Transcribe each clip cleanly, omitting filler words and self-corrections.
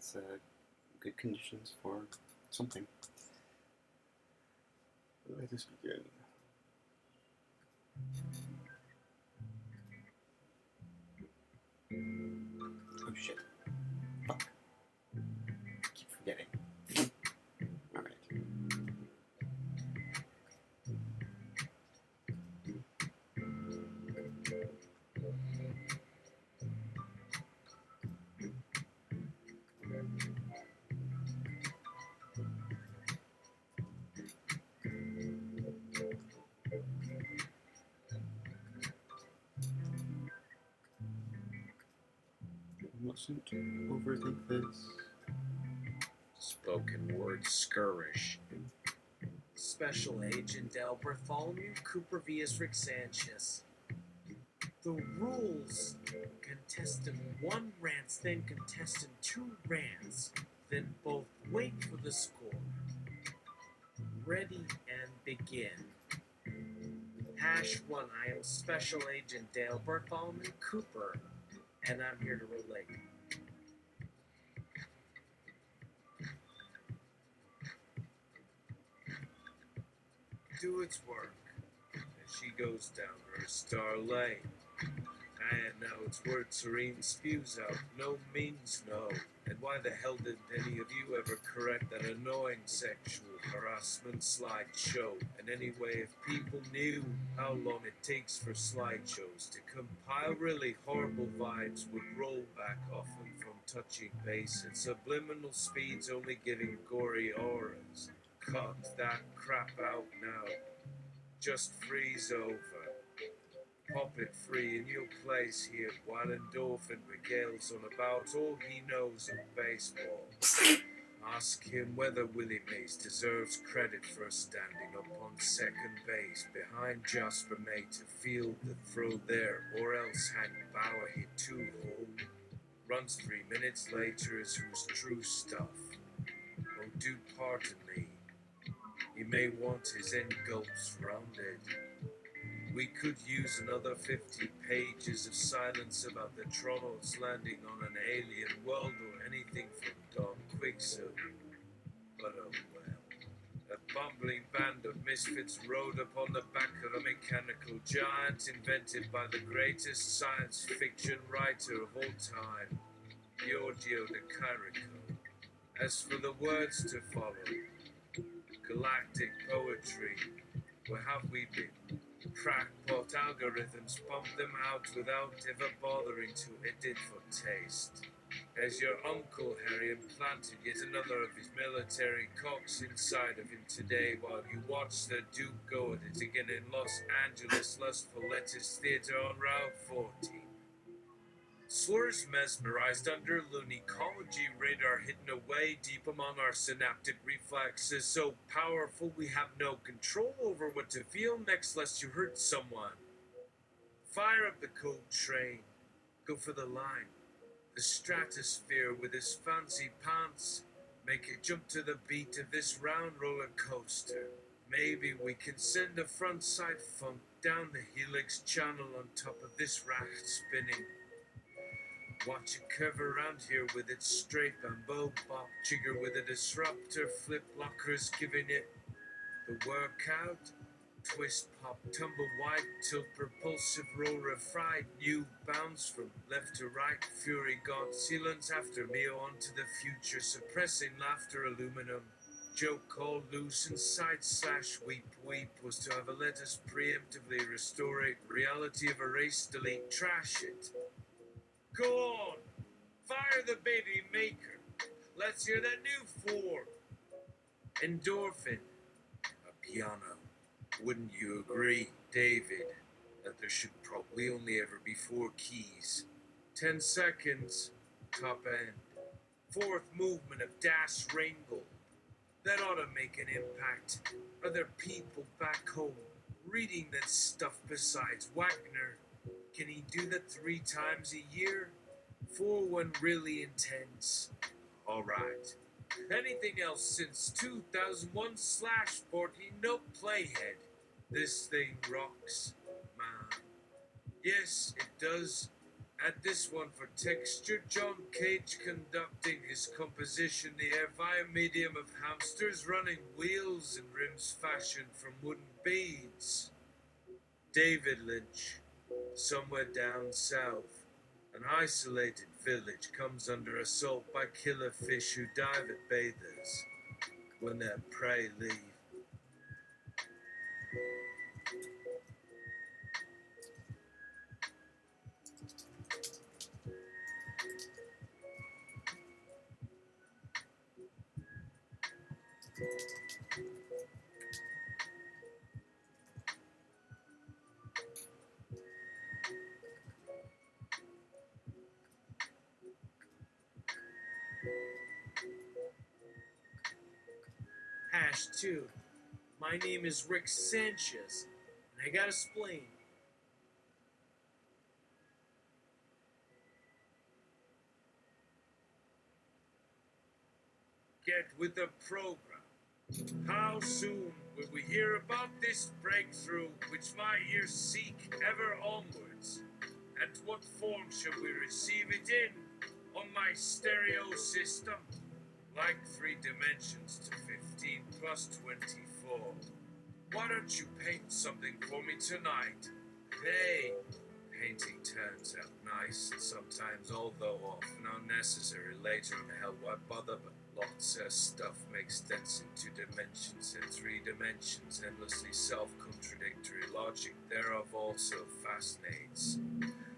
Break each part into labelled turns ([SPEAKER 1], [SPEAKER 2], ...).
[SPEAKER 1] It's good conditions for something. Let us begin. Oh shit. Fuck. I keep forgetting. Alright. Mustn't overthink this.
[SPEAKER 2] Spoken word skirmish. Special Agent L. Bartholomew Cooper vs. Rick Sanchez. The rules: contestant 1 rants, then contestant 2 rants, then both wait for the score. Ready and begin. #1. I am Special Agent Dale Bartholomew Cooper, and I'm here to relate. Do its work as she goes down her star lane. And now its word serene spews out, no means no. And why the hell did any of you ever correct that annoying sexual harassment slideshow? And anyway, if people knew how long it takes for slideshows to compile, really horrible vibes would roll back often from touching base at subliminal speeds, only giving gory auras. Cut that crap out now. Just freeze over. Pop it free in your place here while Endorphin regales on about all he knows of baseball. Ask him whether Willie Mays deserves credit for standing up on second base behind Jasper May to field the throw there, or else Hank Bauer hit 2 home runs 3 minutes later is whose true stuff. Oh, do pardon me. He may want his end gulps rounded. We could use another 50 pages of silence about the Toronto's landing on an alien world or anything from Don Quicksilver. But oh well. A bumbling band of misfits rode upon the back of a mechanical giant invented by the greatest science fiction writer of all time, Giorgio de Chirico. As for the words to follow, galactic poetry, where have we been? Crackpot algorithms pump them out without ever bothering to edit for taste. As your Uncle Harry implanted yet another of his military cocks inside of him today while you watch the Duke go at it again in Los Angeles Lustful Lettuce Theater on Route 14. Slurs mesmerized under loony ecology radar hidden away deep among our synaptic reflexes, so powerful we have no control over what to feel next lest you hurt someone. Fire up the cold train, go for the line, the stratosphere with his fancy pants, make it jump to the beat of this round roller coaster. Maybe we can send a frontside funk down the helix channel on top of this raft spinning. Watch it curve around here with its straight bamboo bop jigger with a disruptor flip lockers giving it the workout. Twist, pop, tumble wide, tilt, propulsive, roll, refried, new bounce from left to right, fury, god, sealants after me on to the future, suppressing laughter, aluminum. Joke called loose inside slash weep was to have a let us preemptively restore it, reality of erase, delete, trash it. Go on! Fire the baby maker! Let's hear that new 4! Endorphin. A piano. Wouldn't you agree, David, that there should probably only ever be 4 keys? 10 seconds. Top end. 4th movement of Das Ringel. That ought to make an impact. Are there people back home reading that stuff besides Wagner? Can he do that 3 times a year? 4 when really intense. Alright. Anything else since 2001/14? No playhead. This thing rocks, man. Yes, it does. Add this one for texture. John Cage conducting his composition, the air via medium of hamsters running wheels and rims fashioned from wooden beads. David Lynch, somewhere down south, an isolated village comes under assault by killer fish who dive at bathers when their prey leave. Hash 2. My name is Rick Sanchez, and I got a spleen. Get with the program. How soon will we hear about this breakthrough which my ears seek ever onwards? And what form shall we receive it in? On my stereo system? Like 3 dimensions to 15 plus 24. Why don't you paint something for me tonight? Hey, painting turns out nice sometimes, although often unnecessary later in hell. Why bother? But lots of stuff makes sense in 2 dimensions and 3 dimensions. Endlessly self-contradictory logic thereof also fascinates.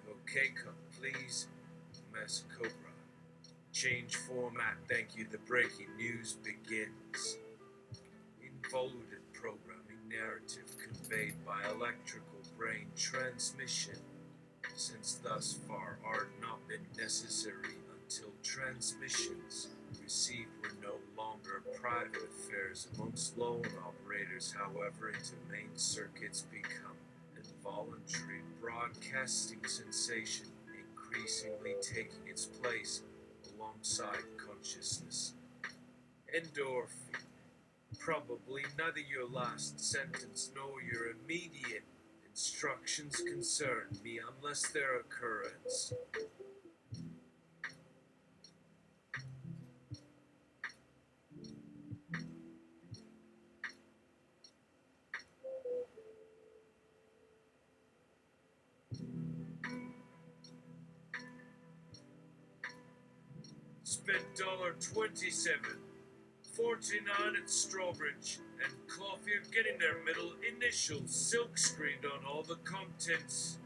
[SPEAKER 2] Okay, come please, Mess Cobra. Change format, thank you. The breaking news begins. Involuted programming narrative conveyed by electrical brain transmission. Since thus far are not been necessary until transmissions received were no longer private affairs amongst lone operators, however, into main circuits become an involuntary broadcasting sensation, increasingly taking its place alongside consciousness. Endorphin. Probably neither your last sentence nor your immediate instructions concern me unless their occurrence. Spent $27, 49 at Strawbridge, and Caulfield getting their middle initials silk screened on all the contents.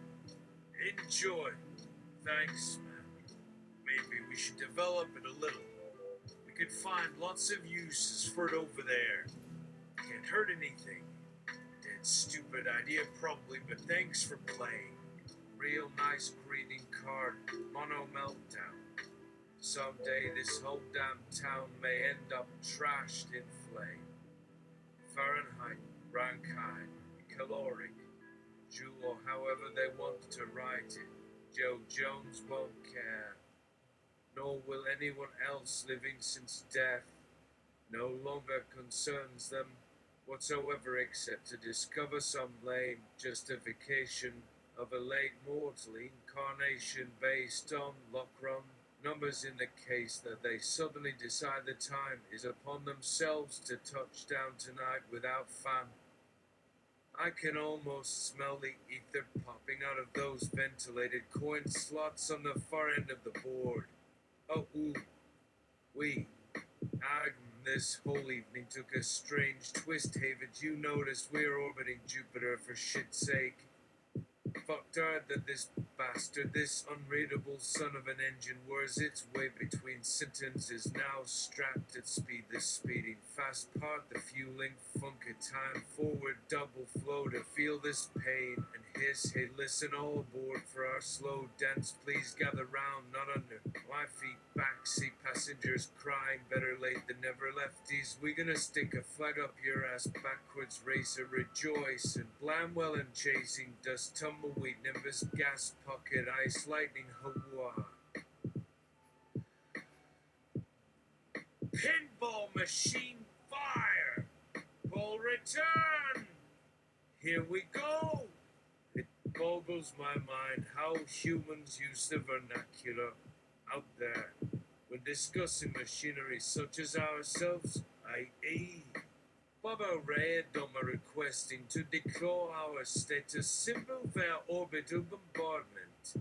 [SPEAKER 2] Enjoy. Thanks, man. Maybe we should develop it a little. We could find lots of uses for it over there. Can't hurt anything. Dead stupid idea probably, but thanks for playing. Real nice greeting card. Mono meltdown. Someday this whole damn town may end up trashed in flame. Fahrenheit, Rankine, caloric, Joule, or however they want to write it. Joe Jones won't care. Nor will anyone else living since death no longer concerns them whatsoever except to discover some lame justification of a late mortal incarnation based on Lockrum numbers in the case that they suddenly decide the time is upon themselves to touch down tonight without fun. I can almost smell the ether popping out of those ventilated coin slots on the far end of the board. Oh, ooh, this whole evening took a strange twist, Havid. You noticed we're orbiting Jupiter for shit's sake. Fucked hard that this bastard, this unreadable son of an engine, wears its way between sentences, now strapped at speed, this speeding fast part, the fueling funk at time, forward double flow to feel this pain and hiss. Hey, listen, all aboard for our slow dance, please gather round, not under my feet, backseat passengers crying, better late than never. Lefties, we gonna stick a flag up your ass backwards, racer, rejoice, and Blamwell and chasing dust, tumbleweed, nimbus, gas pocket, ice, lightning, Hawaii. Pinball machine fire! Ball return! Here we go! Boggles my mind how humans use the vernacular out there when discussing machinery such as ourselves, i.e. Baba Ray and Doma requesting to declare our status symbol via orbital bombardment.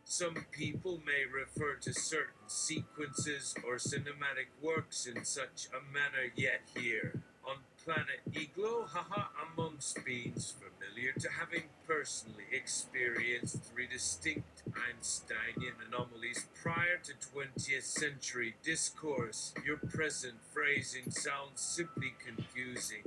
[SPEAKER 2] Some people may refer to certain sequences or cinematic works in such a manner, yet here, on planet Iglo, haha, amongst beings familiar to having personally experienced three distinct Einsteinian anomalies prior to 20th century discourse, your present phrasing sounds simply confusing.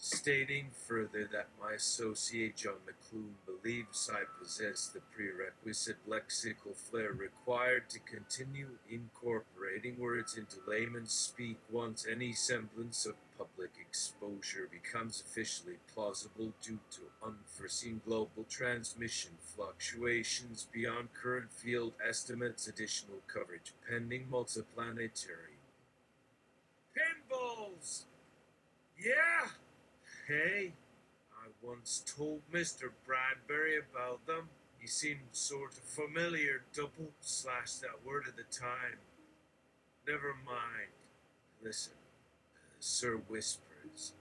[SPEAKER 2] Stating further that my associate John McClune believes I possess the prerequisite lexical flair required to continue incorporating words into layman's speak once any semblance of public exposure becomes officially plausible due to unforeseen global transmission fluctuations beyond current field estimates, additional coverage pending multiplanetary pinballs. Yeah! Hey, I once told Mr. Bradbury about them. He seemed sort of familiar, double slash that word at the time. Never mind. Listen, Sir whispers.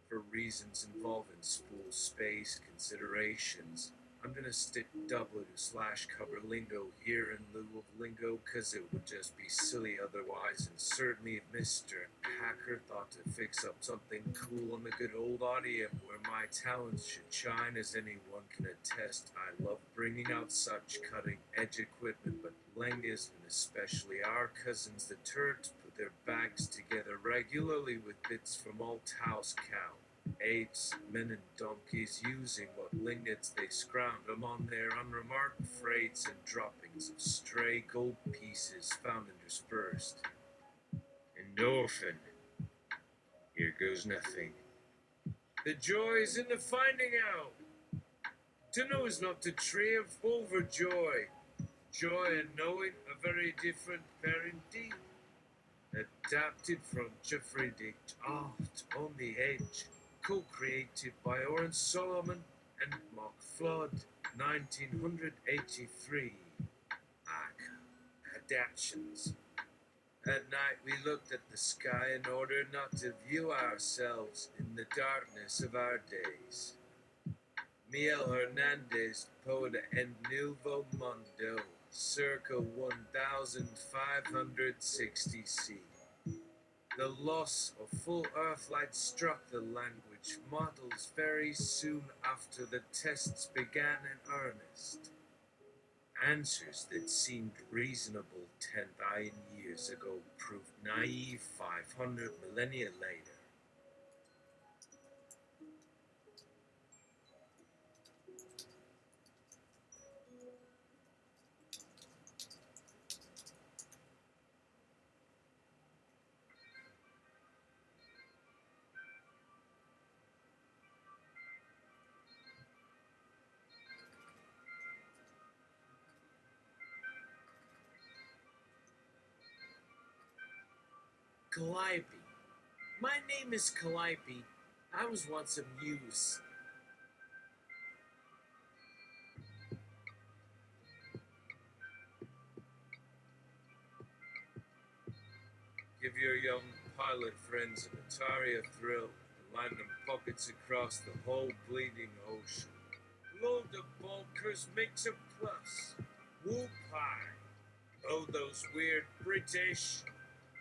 [SPEAKER 2] For reasons involving spool space considerations, I'm gonna stick W/cover lingo here in lieu of lingo cause it would just be silly otherwise, and certainly if Mr. Hacker thought to fix up something cool on the good old audio where my talents should shine, as anyone can attest, I love bringing out such cutting edge equipment, but Lengas and especially our cousins the Turks put their bags together regularly with bits from Old House Cow. Apes, men and donkeys using what lingots they scrounged among their unremarked freights and droppings of stray gold pieces found interspersed. Endorphin. Here goes nothing. The joy is in the finding out. To know is not to triumph over joy. Joy in knowing a very different pair indeed. Adapted from Jeffrey Dick Oft on the Edge. Co-created by Oren Solomon and Mark Flood, 1983. Adaptions. At night we looked at the sky in order not to view ourselves in the darkness of our days. Miguel Hernandez, poet and Nuevo Mundo, circa 1560 C. The loss of full earthlight struck the language models very soon after the tests began in earnest. Answers that seemed reasonable 10,000 years ago proved naive 500 millennia later. Calliope. My name is Calliope. I was once a muse. Give your young pilot friends an Atari a thrill and line them pockets across the whole bleeding ocean. Load the bulkers makes a plus. Whoop high. Oh, those weird British.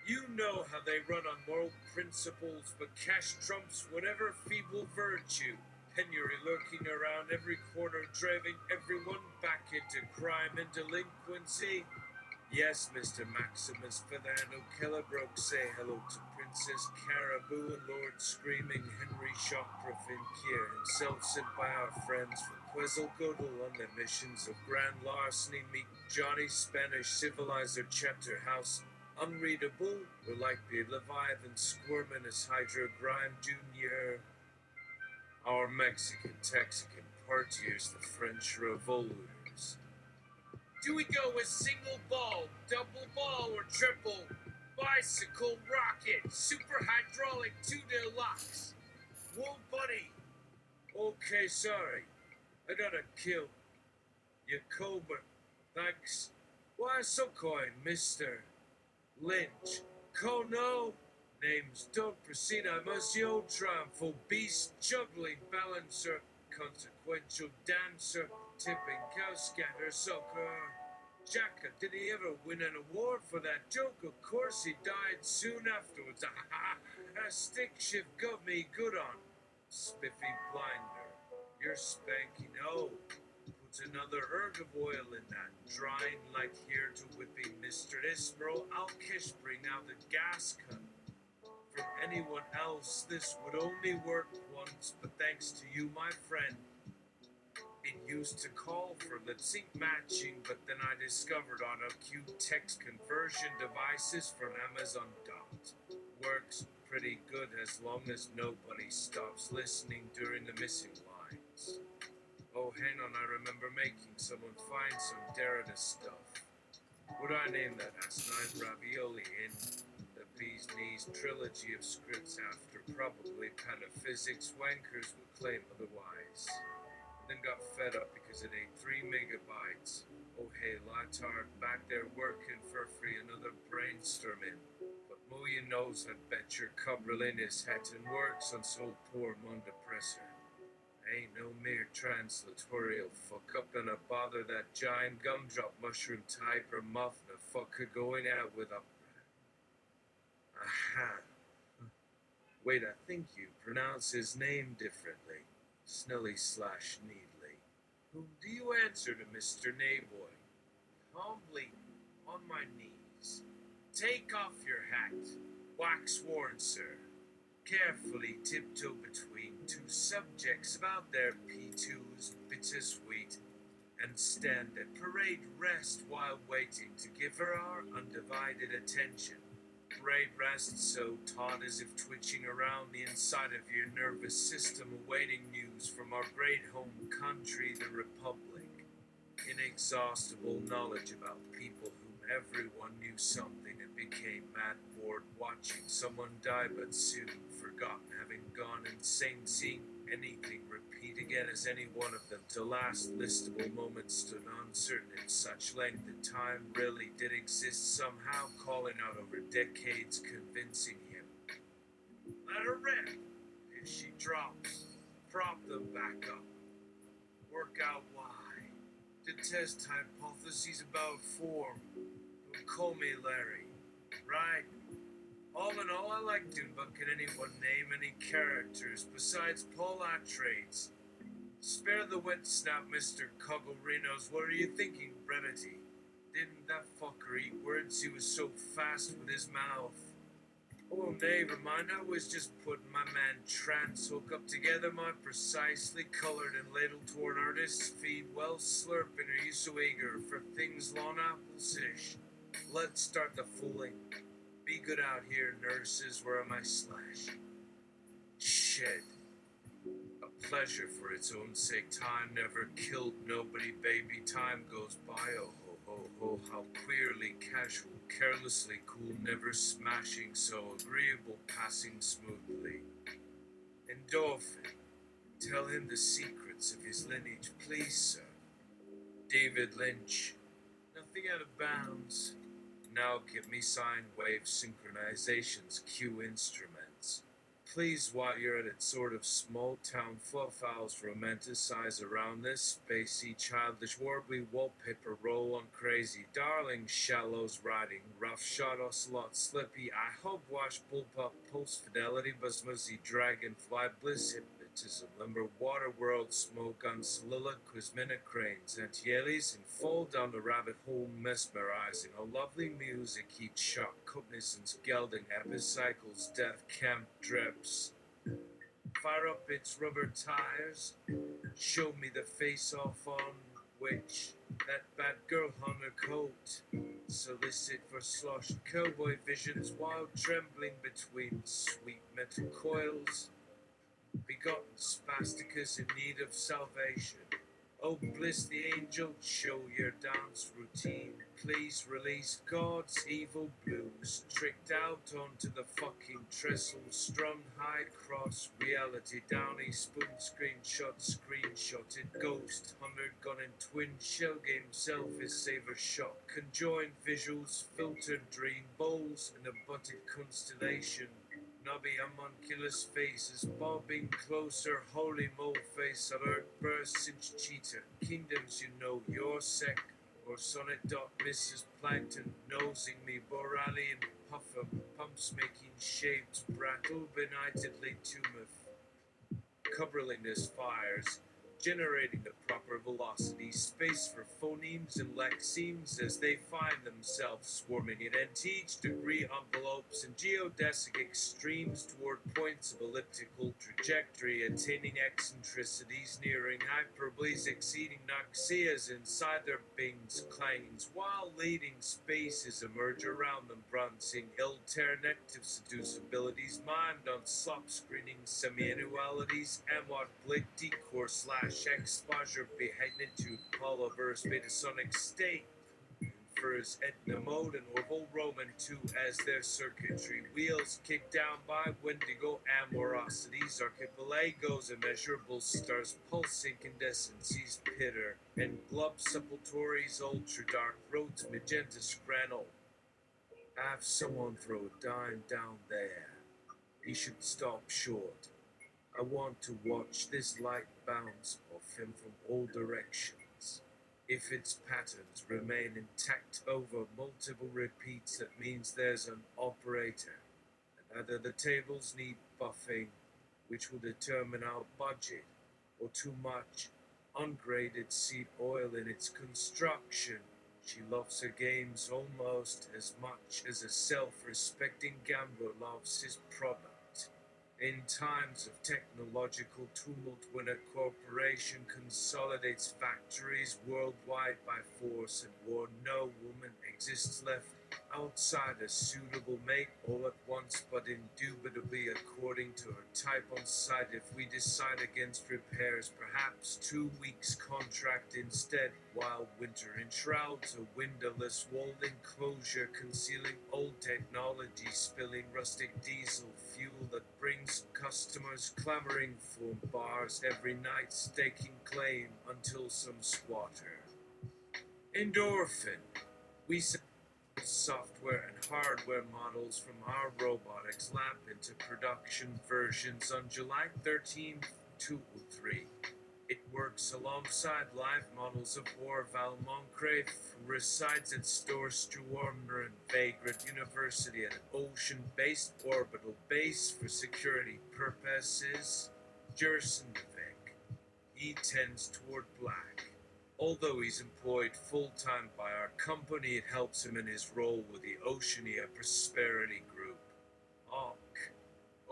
[SPEAKER 2] You know how they run on moral principles, but cash trumps whatever feeble virtue. Penury lurking around every corner, driving everyone back into crime and delinquency. Yes, Mr. Maximus Fernando Kellebrook, say hello to Princess Caribou and Lord Screaming Henry Shockprofinkir, himself sent by our friends from Quetzalcoatl on their missions of grand larceny. Meet Johnny Spanish Civilizer Chapter House. Unreadable, or like the Leviathan squirming as Hydra Grime Jr. Our Mexican partiers, the French revoluters. Do we go with single ball, double ball, or triple? Bicycle, rocket, super hydraulic, 2 deluxe. Whoa, buddy. Okay, sorry. I gotta kill you, Cobra. Thanks. Why so kind, Mr. Lynch? No. Names don't proceed. I must the old triumphal beast, juggling balancer, consequential dancer, tipping cow scatter sucker. Jacka, did he ever win an award for that joke? Of course he died soon afterwards. A stick shift got me good on. Spiffy blinder. You're spanking old. Puts another erg of oil in that. Drying like here to whipping Mr. Ismero. I'll kiss bring out the gas cut. From anyone else, this would only work once, but thanks to you, my friend. It used to call for lip sync matching, but then I discovered on a cute text conversion devices from Amazon. Works pretty good as long as nobody stops listening during the missing lines. Oh, hang on, I remember making someone find some Derrida stuff. Would I name that asinine ravioli in the Bee's Knees trilogy of scripts after probably pataphysics wankers would claim otherwise. Then got fed up because it ate 3 megabytes. Oh hey, Lytard back there working for free, another brainstorming. But Muya knows I'd bet your cobril in his hat and works on so poor Mundepresser. Ain't no mere translatorial fuck up gonna bother that giant gumdrop mushroom type or muffin fucker going out with a... Aha. Wait, I think you pronounce his name differently. Snelly/Needly. Whom do you answer to, Mr. Nayboy? Humbly, on my knees. Take off your hat. Wax worn, sir. Carefully tiptoe between 2 subjects about their P2s, bittersweet, and stand at parade rest while waiting to give her our undivided attention. Parade rest so taut as if twitching around the inside of your nervous system awaiting news from our great home country, the Republic. Inexhaustible knowledge about people whom everyone knew something and became mad bored watching someone die but soon forgotten having gone insane seeing anything repeat again as any one of them to last listable moments stood uncertain if such length of time really did exist somehow calling out over decades convincing him. Let her rip. If she drops, prop them back up. Work out why. To test hypotheses about form. Don't call me Larry. Right? All in all, I like doing, but can anyone name any characters besides Paul Atreides? Spare the wet snap, Mr. Cogglerinos. What are you thinking, brevity? Didn't that fucker eat words? He was so fast with his mouth. Oh, never mind. I was just putting my man Trance hook up together my precisely colored and ladled to an artist's feed while slurping. Are you so eager for things long apples-ish? Let's start the fooling. Be good out here, nurses. Where am I slash? Shit. A pleasure for its own sake. Time never killed nobody, baby. Time goes by. Oh, ho, ho, ho. How queerly casual, carelessly cool, never smashing, so agreeable, passing smoothly. Endorphin. Tell him the secrets of his lineage, please, sir. David Lynch. Nothing out of bounds. Now give me sine wave synchronizations, cue instruments. Please, while you're at it, sort of small-town fluff-owls romanticize around this spacey, childish, warbly wallpaper roll on crazy, darling shallows riding, rough-shot ocelot slippy, I hope wash bullpup post-fidelity, busmuzzy dragonfly bliss hypnotism, limber water world smoke on soliloquismina cranes, antielis, and fall down the rabbit hole mesmerizing, a lovely music each shock, cognizance gelding, epicycles, death camp drips. Fire up its rubber tires, show me the face-off on which that bad girl hung her coat. Solicit for sloshed cowboy visions while trembling between sweet metal coils. Begotten spasticus in need of salvation. Oh, bliss the angel, show your dance routine. please release God's evil blues. Tricked out onto the fucking trestle, strung high cross reality. Downy spoon screenshotted. Ghost hunter gun and twin shell game self is saver shot. Conjoined visuals, filtered dream bowls, and a butted constellation. Nubby homunculus faces bobbing closer. Holy mole face alert burst since cheetah. Kingdoms you know your sec. Or sonnet dot Mrs. Plankton nosing me, Boralian puffer, pumps making shapes, brattle benightedly tumeth, coverliness fires, generating the proper velocity space for phonemes and lexemes as they find themselves swarming in nth degree envelopes and geodesic extremes toward points of elliptical trajectory, attaining eccentricities nearing hyperboles, exceeding noxias inside their bings, clangs, while leading spaces emerge around them, bronzing alternective seducibilities, mimed on slop screening semi-annualities, amwat blick decor slash exposure behignitude polyverse betasonic state infers Etna mode and Orville Roman 2 as their circuitry wheels kicked down by Wendigo amorosities, archipelagos, immeasurable stars, pulsing incandescencies, pitter, and glub sepultories, ultra dark roads, magenta scrannel. Have someone throw a dime down there. He should stop short. I want to watch this light bounce off him from all directions. If its patterns remain intact over multiple repeats, that means there's an operator. And either the tables need buffing, which will determine our budget, or too much ungraded seed oil in its construction. She loves her games almost as much as a self-respecting gambler loves his product. In times of technological tumult, when a corporation consolidates factories worldwide by force and war, no woman exists left outside a suitable mate all at once, but indubitably according to her type on site. If we decide against repairs, perhaps 2 weeks contract instead, while winter enshrouds a windowless walled enclosure concealing old technology, spilling rustic diesel fuel that brings customers clamoring for bars every night, staking claim until some squatter. Endorphin. We sell software and hardware models from our robotics lab into production versions on July 13, 2003. It works alongside live models of Orval Moncrief, who resides at Storströmer and Vagrant University at an ocean-based orbital base for security purposes. Jersenvik. He tends toward black. Although he's employed full-time by our company, it helps him in his role with the Oceania Prosperity Group, OC,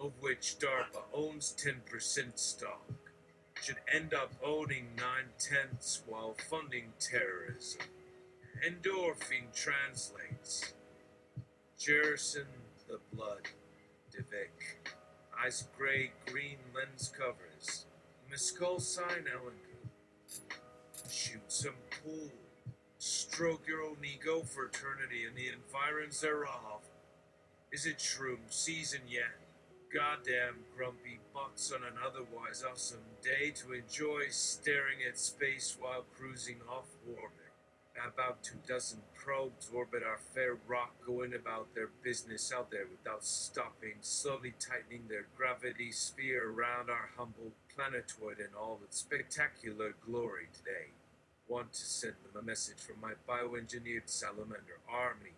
[SPEAKER 2] of which DARPA owns 10% stock. Should end up owning 9/10 while funding terrorism. Endorphin translates. Jerson the Blood, Devik. Ice gray green lens covers. Mescal sign Ellen. Shoot some pool. Stroke your own ego fraternity in the environs thereof. Is it shroom season yet? Goddamn grumpy butts on an otherwise awesome day to enjoy staring at space while cruising off orbit. About 24 probes orbit our fair rock, going about their business out there without stopping, slowly tightening their gravity sphere around our humble planetoid in all its spectacular glory today. Want to send them a message from my bioengineered salamander army,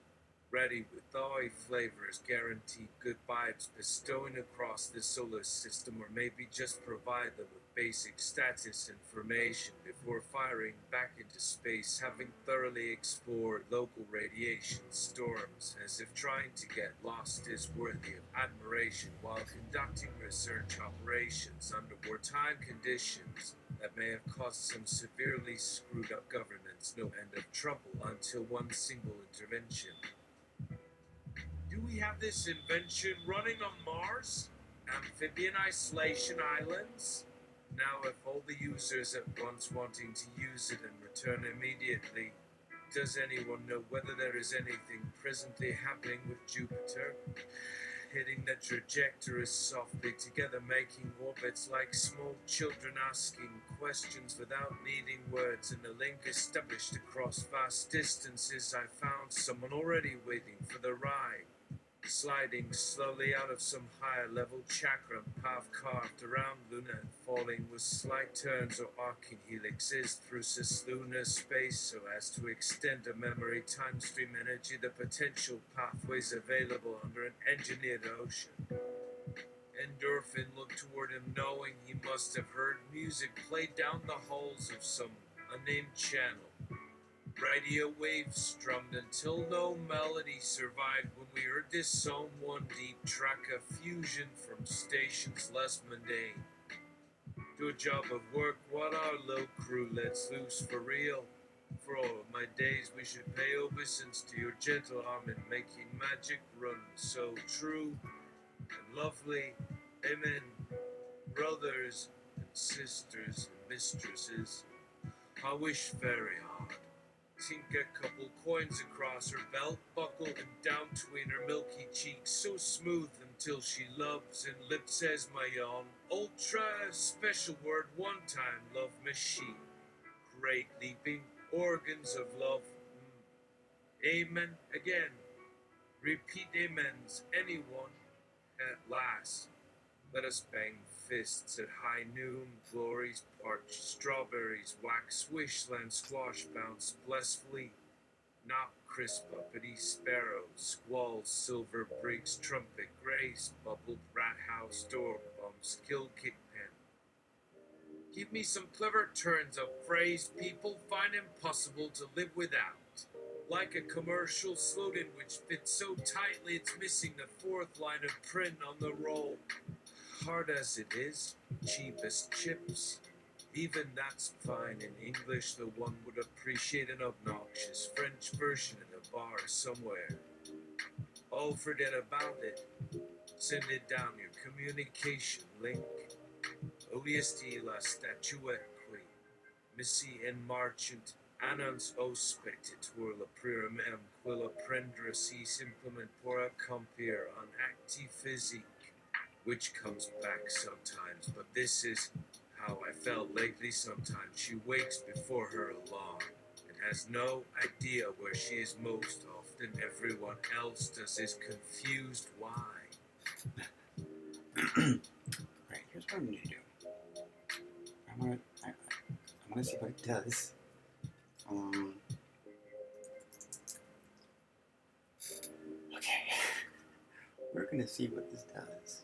[SPEAKER 2] ready with thawy flavors, guaranteed good vibes, bestowing across the solar system, or maybe just provide them with basic status information before firing back into space, having thoroughly explored local radiation storms, as if trying to get lost is worthy of admiration while conducting research operations under wartime conditions that may have caused some severely screwed up governments no end of trouble until one single intervention. Do we have this invention running on Mars? Amphibian isolation islands? Now, if all the users at once wanting to use it and return immediately, Does anyone know whether there is anything presently happening with Jupiter? Hitting the trajectory softly together, making orbits like small children asking questions without needing words. In a link established across vast distances, I found someone already waiting for the ride. Sliding slowly out of some higher level chakra path carved around Luna, falling with slight turns or arcing helixes through cislunar space so as to extend a memory time stream energy, the potential pathways available under an engineered ocean. Endorphin looked toward him, knowing he must have heard music play down the halls of some unnamed channel. Radio waves strummed until no melody survived when we heard this Psalm 1 deep track of fusion from stations less mundane. Do a job of work what our low crew lets loose for real. For all of my days we should pay obeisance to your gentle arm in making magic run so true and lovely. Amen. Brothers and sisters and mistresses, I wish very hard. Tink a couple coins across her belt buckle and down tween her milky cheeks, so smooth until she loves and lips says my own. Ultra special word one time, love machine. Great leaping organs of love. Amen again. Repeat amens, anyone. At last, let us bang fists at high noon, glories, parched strawberries, wax wishland, squash bounce blissfully, knock crisp uppity sparrows, squalls, silver brigs, trumpet grace, bubbled rat house door, bums, kill kick pen. Give me some clever turns of phrase people find impossible to live without. Like a commercial slogan which fits so tightly it's missing the fourth line of print on the roll. Hard as it is, cheap as chips. Even that's fine in English, though one would appreciate an obnoxious French version in a bar somewhere. Oh, forget about it. Send it down your communication link. OEST la statuette qui, missi en marchant, annons auspectitur la primum quilla prendere si simplement pour accomplir un acti physique. Which comes back sometimes, but this is how I felt lately. Sometimes she wakes before her alarm and has no idea where she is most often. Everyone else does is confused why.
[SPEAKER 1] Right, here's what I'm gonna do. I'm gonna see what it does. Okay. We're gonna see what this does.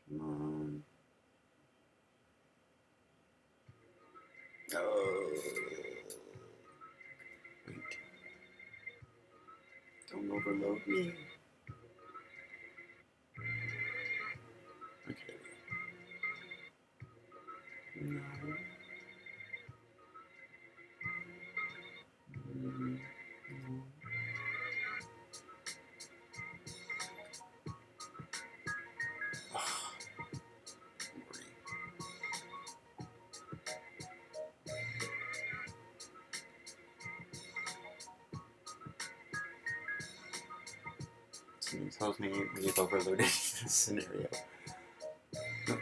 [SPEAKER 1] Come on. Oh. Wait. Don't overload me. Okay. No. Mm, no. Oh, Lordy. and tells me we've overloaded this scenario. Okay.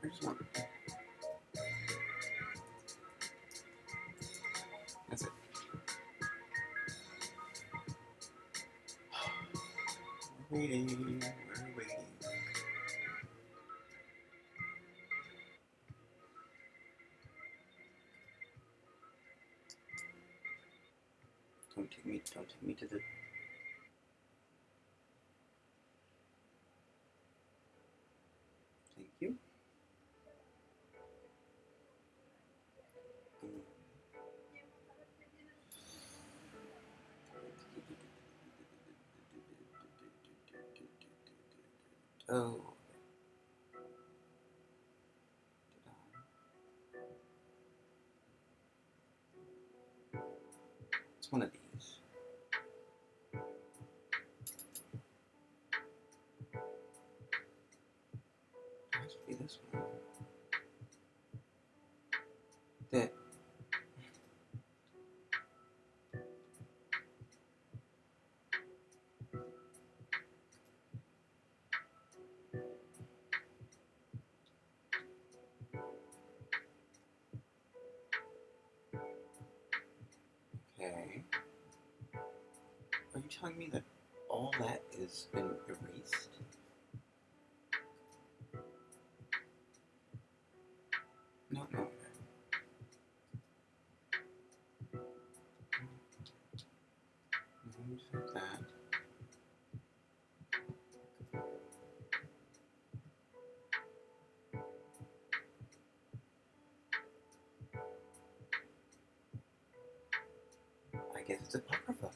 [SPEAKER 1] Where's one? That's it. We're waiting. We're waiting. Don't take me to the... Thank you. Oh. It's one of these. It has to be this one. That. Okay. Are you telling me that all that has been erased? No. Just that. I guess it's Apocrypha.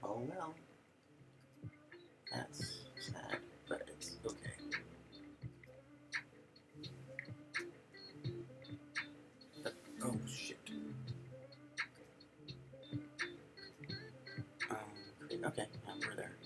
[SPEAKER 1] Oh well. That's sad, but it's okay. Oh shit. Okay, now we're there.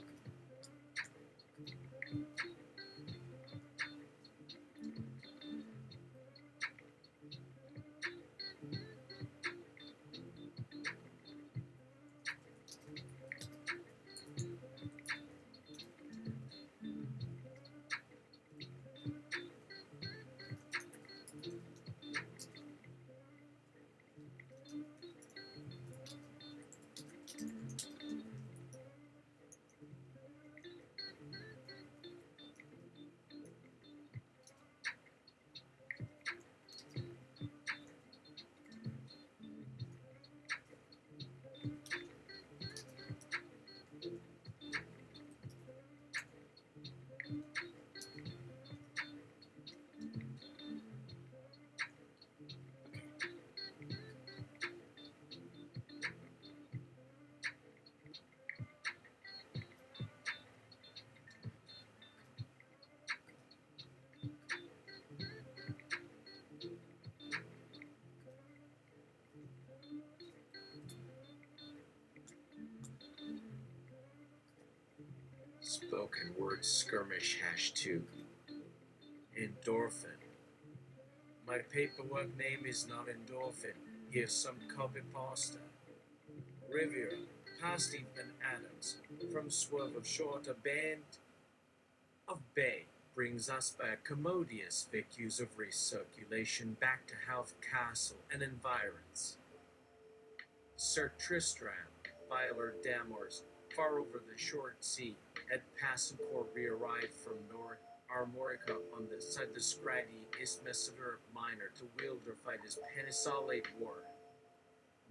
[SPEAKER 2] spoken word skirmish #2. Endorphin. My paperwork name is not Endorphin. Here's some copy pasta. Riviera, past Evening Adams. From Swerve of Short, a band of Bay brings us by a commodious vicus of recirculation back to Howth Castle and environs. Sir Tristram, Violer Damors, far over the short sea, at Passencourt re-arrived from North Armorica on the side the scraggy Isthmus of Minor to wield or fight his Penisolate war.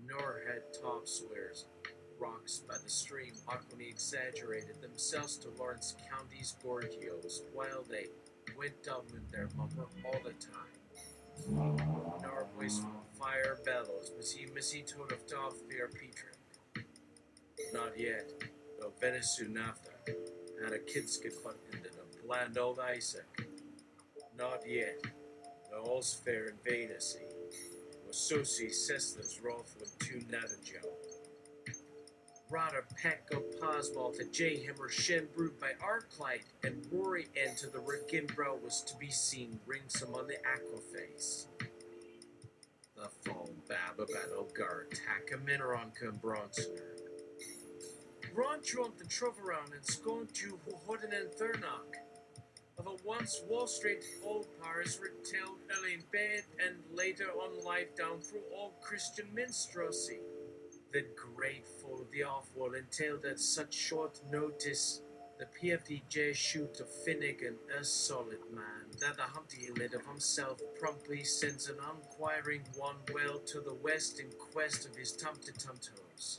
[SPEAKER 2] Nor had topsailers rocks by the stream awkwardly exaggerated themselves to Lawrence County's gorgios while they went down in their mummer all the time. Nor voice fire bellows, missy toad of dog fear Petre. Not yet, though Venice soon after had a kidskit button and a bland old Isaac. Not yet, though all's fair in Vedacy, was Sosi Cessna's wrath with two Navajo. Rotter Pecco Poswald to J. Himmer Shen brewed by Arclight and Rory N to the Reginbrow was to be seen ringsome on the aquaface. The fall Bababan Ogar Takamineronka and Bronsoner. Ron jumped the trove around and scorned you who Hodden and Thurnock. Of a once Wall Street old Paris retailed early in bed and later on life down through all Christian minstrelsy. The grateful of the off-world entailed at such short notice the PFDJ shoot of Finnegan, a solid man, that the Humpty lid of himself promptly sends an unquiring one well to the west in quest of his tum-to-tum-toes.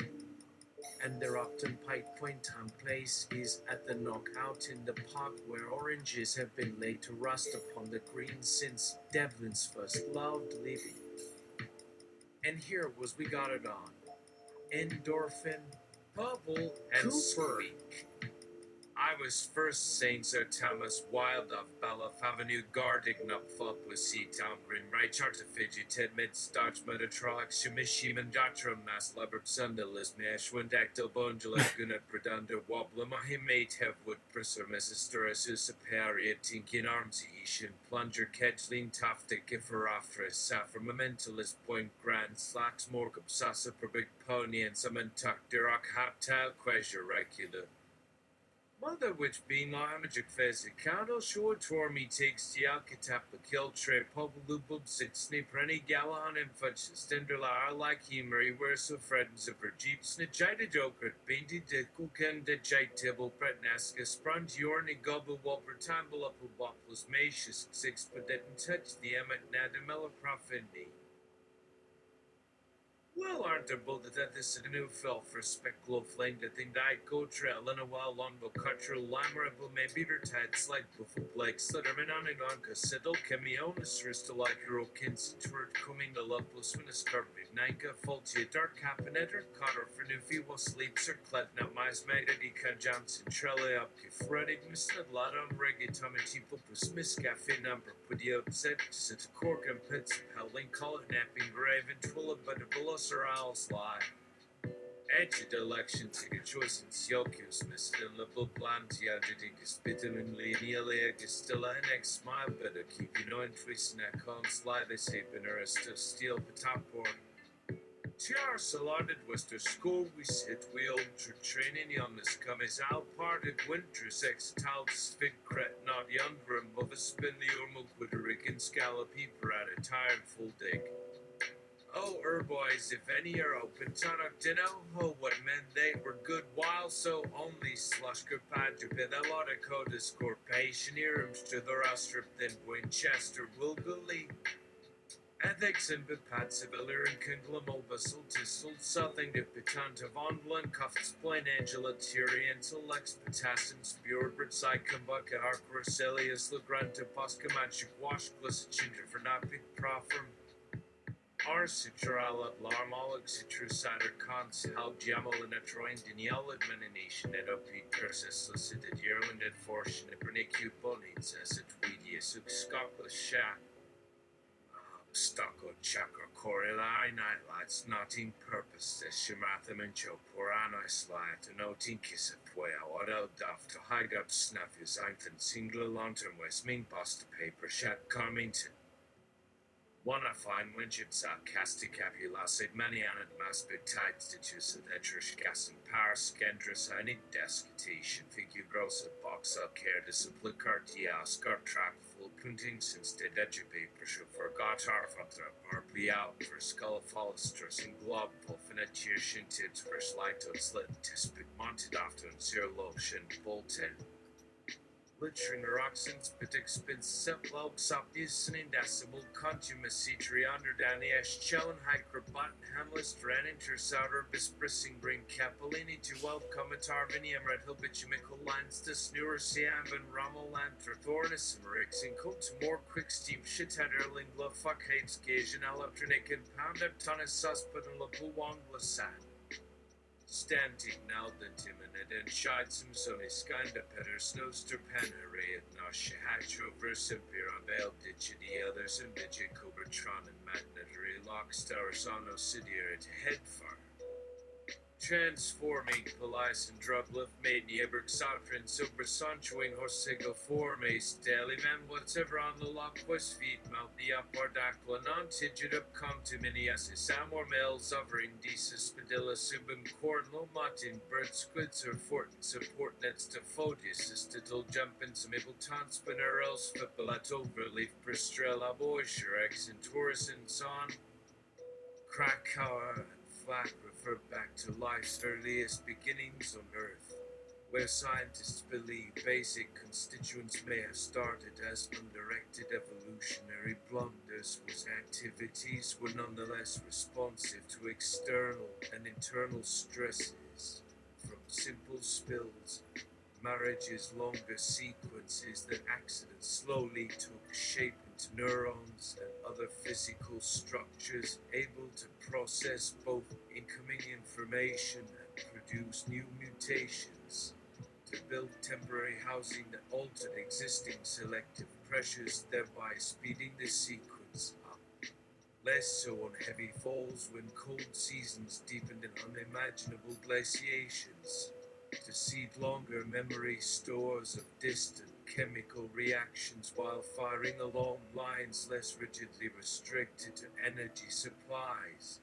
[SPEAKER 2] And their Upton Pike Point Town place is at the knockout in the park where oranges have been laid to rust upon the green since Devlin's first loved living. And here was we got it on. Endorphin, bubble, and squeak. I was first St. Sir Thomas Wilde of Balaf Avenue guarding up up with sea town grim right artifici ted mid starch metatronic shimishi mandatra mass labor sundalis mashwind actil bongula gunat predunda wobbler mahimate have wood presser mesistoris superior tinkin arms ishin plunger kedlin tafta giferafris safra momentalist point grand slacks morgup sasa per big pony and summon tuck dirok haptal quasar regular. Mother which being magic fez candle short tor me takes the alcatap the kill tray pobulubub six snip renny galan and fudge stendula I like humor where so friends of her jeep snitchida joker painted de cookin de jite table pretnaska sprung yorny gobble whopper tumble up a bopless macious six but didn't touch the emmet nadamella profindi. Well, aren't there both that this new fell for speckle of flame that thing died go trail and a while long will cut your limerable may be her tight slide before Blake Slitterman on it on Cassidle Camionis to like your old kids toward coming the loveless when a scarpy Nanka faulty dark cabinetter Cotter for new few was sleeps or clet now my magnetica Johnson Trelle up Freddy Mr. Lottom Reggae Tommy Tipo Miss Cafe number put the upset sit a cork and pits pelling call it napping raven twilla but a bullet or I'll slide. Edge election ticket choice in Syracuse, Mr. Liberal Plantia, Jadicus Bitter and Linealia, Gastilla, and X smile better keep you no interest in that con slide, they say, Benerista, steel, Patapor. TR Salarded Wester School, we sit, we old training on this come as out parted winter, sex, tal, spig, cret, not younger, and a spin the ormal, Puerto Rican scallop, peeper at a tired full dig. Oh, boys, if any are open, Tannock Dinno, oh, what men they were good while, so only slushker padjupid, a lot of codas corpation, earums to the rostrip, then Winchester, Wilgully. Ethics and Bipat Civilier and Kinglam Obustle, Tissel, Southing to Pitanta Von Blunt, Cuffs, Plain Angela, Thierry, Intellects, Patassin, Spuribert, Psychumbuck, Arc Roselius, Legranta, Poscamachic, Wash, Glissa, Ginger, for not big proffer. R. Citral at Larmolic, Citrus Cider Cons, Hal Jamal and a Troin, Danielle at Menonation, at OP Cursus, Solicited Yerland at Fortune, at Bernicu Bonins, as at Wedia, Suk Scotland Shat. stucco chakra correlai nightlights noting purpose shimathamincho porano slight noting kiss a puya auto duff to high up snuff is einfen single lantern west mean pasta paper shat Carmington. One I find when chips sarcastic capulasid many anad maspid tight stitches at etrish gas and power scandrus I need descitation figure gross at box up care disciplicartia skirt track full printing since the paper for gatar from the RP out for skull fallisters and glob pulfinetier shin tips for slight slit test bit monted after and zero lotion bolton. Littering roxins, pedixpins, seplogs, subducing decimal, contumacy, triander, daniesh, chellin, hycrobot, hamless, draninter, souter, bisprissing, bring capellini to welcome a tarvinium, red hill, bitumical lines, this newer siam, and romolant, thornus, and ricks, and coat to more quick steam, shit head, erling, glove, fuck, hates, gauge, and electronic, and pound up, tonus, suspect, and lapulwang, glasan. Standing now the timid and shied some sonny skinda petter snowster panere at Nashahatcho Versipir on Vale Ditchity others and Digit Cobertron and Magnetary Lockstar Sono Sidier at Headfar. Transforming Police and Drublift made Nieberg Sotrin Super Sonchwing Horsego Formace Daily Man whatever on the Lockquist feet mount the upper Dakla non tigit up come to Minias Samor Mel Zovering Desus Spadilla Subim Corn Lomatin Bird Squids or Fortin Support Nets to Fodius Sistidal Jumpin some Able Tonspinner else Fipilat Overleaf Prestrella Boysher X and Taurus and Son Krakauer and Flat refer back to life's earliest beginnings on Earth, where scientists believe basic constituents may have started as undirected evolutionary blunders whose activities were nonetheless responsive to external and internal stresses, from simple spills, marriage's longer sequences that accidents slowly took shape into neurons and other physical structures able to process both incoming information and produce new mutations, to build temporary housing that altered existing selective pressures, thereby speeding the sequence up. Less so on heavy falls when cold seasons deepened in unimaginable glaciations, to seed longer memory stores of distant chemical reactions while firing along lines less rigidly restricted to energy supplies.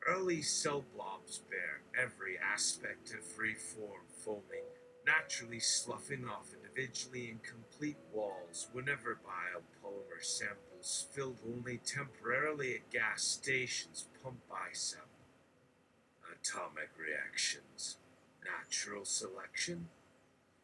[SPEAKER 2] Early cell blobs bear every aspect of free-form foaming, naturally sloughing off individually incomplete walls whenever biopolymer samples filled only temporarily at gas stations pumped by some atomic reactions. Natural selection?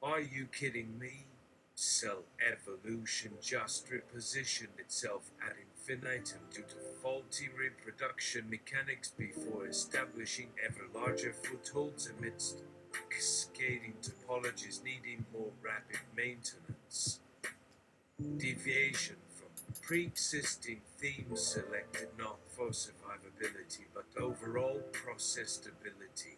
[SPEAKER 2] Are you kidding me? Cell evolution just repositioned itself ad infinitum due to faulty reproduction mechanics before establishing ever larger footholds amidst cascading topologies needing more rapid maintenance. Deviation from pre-existing themes selected not for survivability but overall process stability,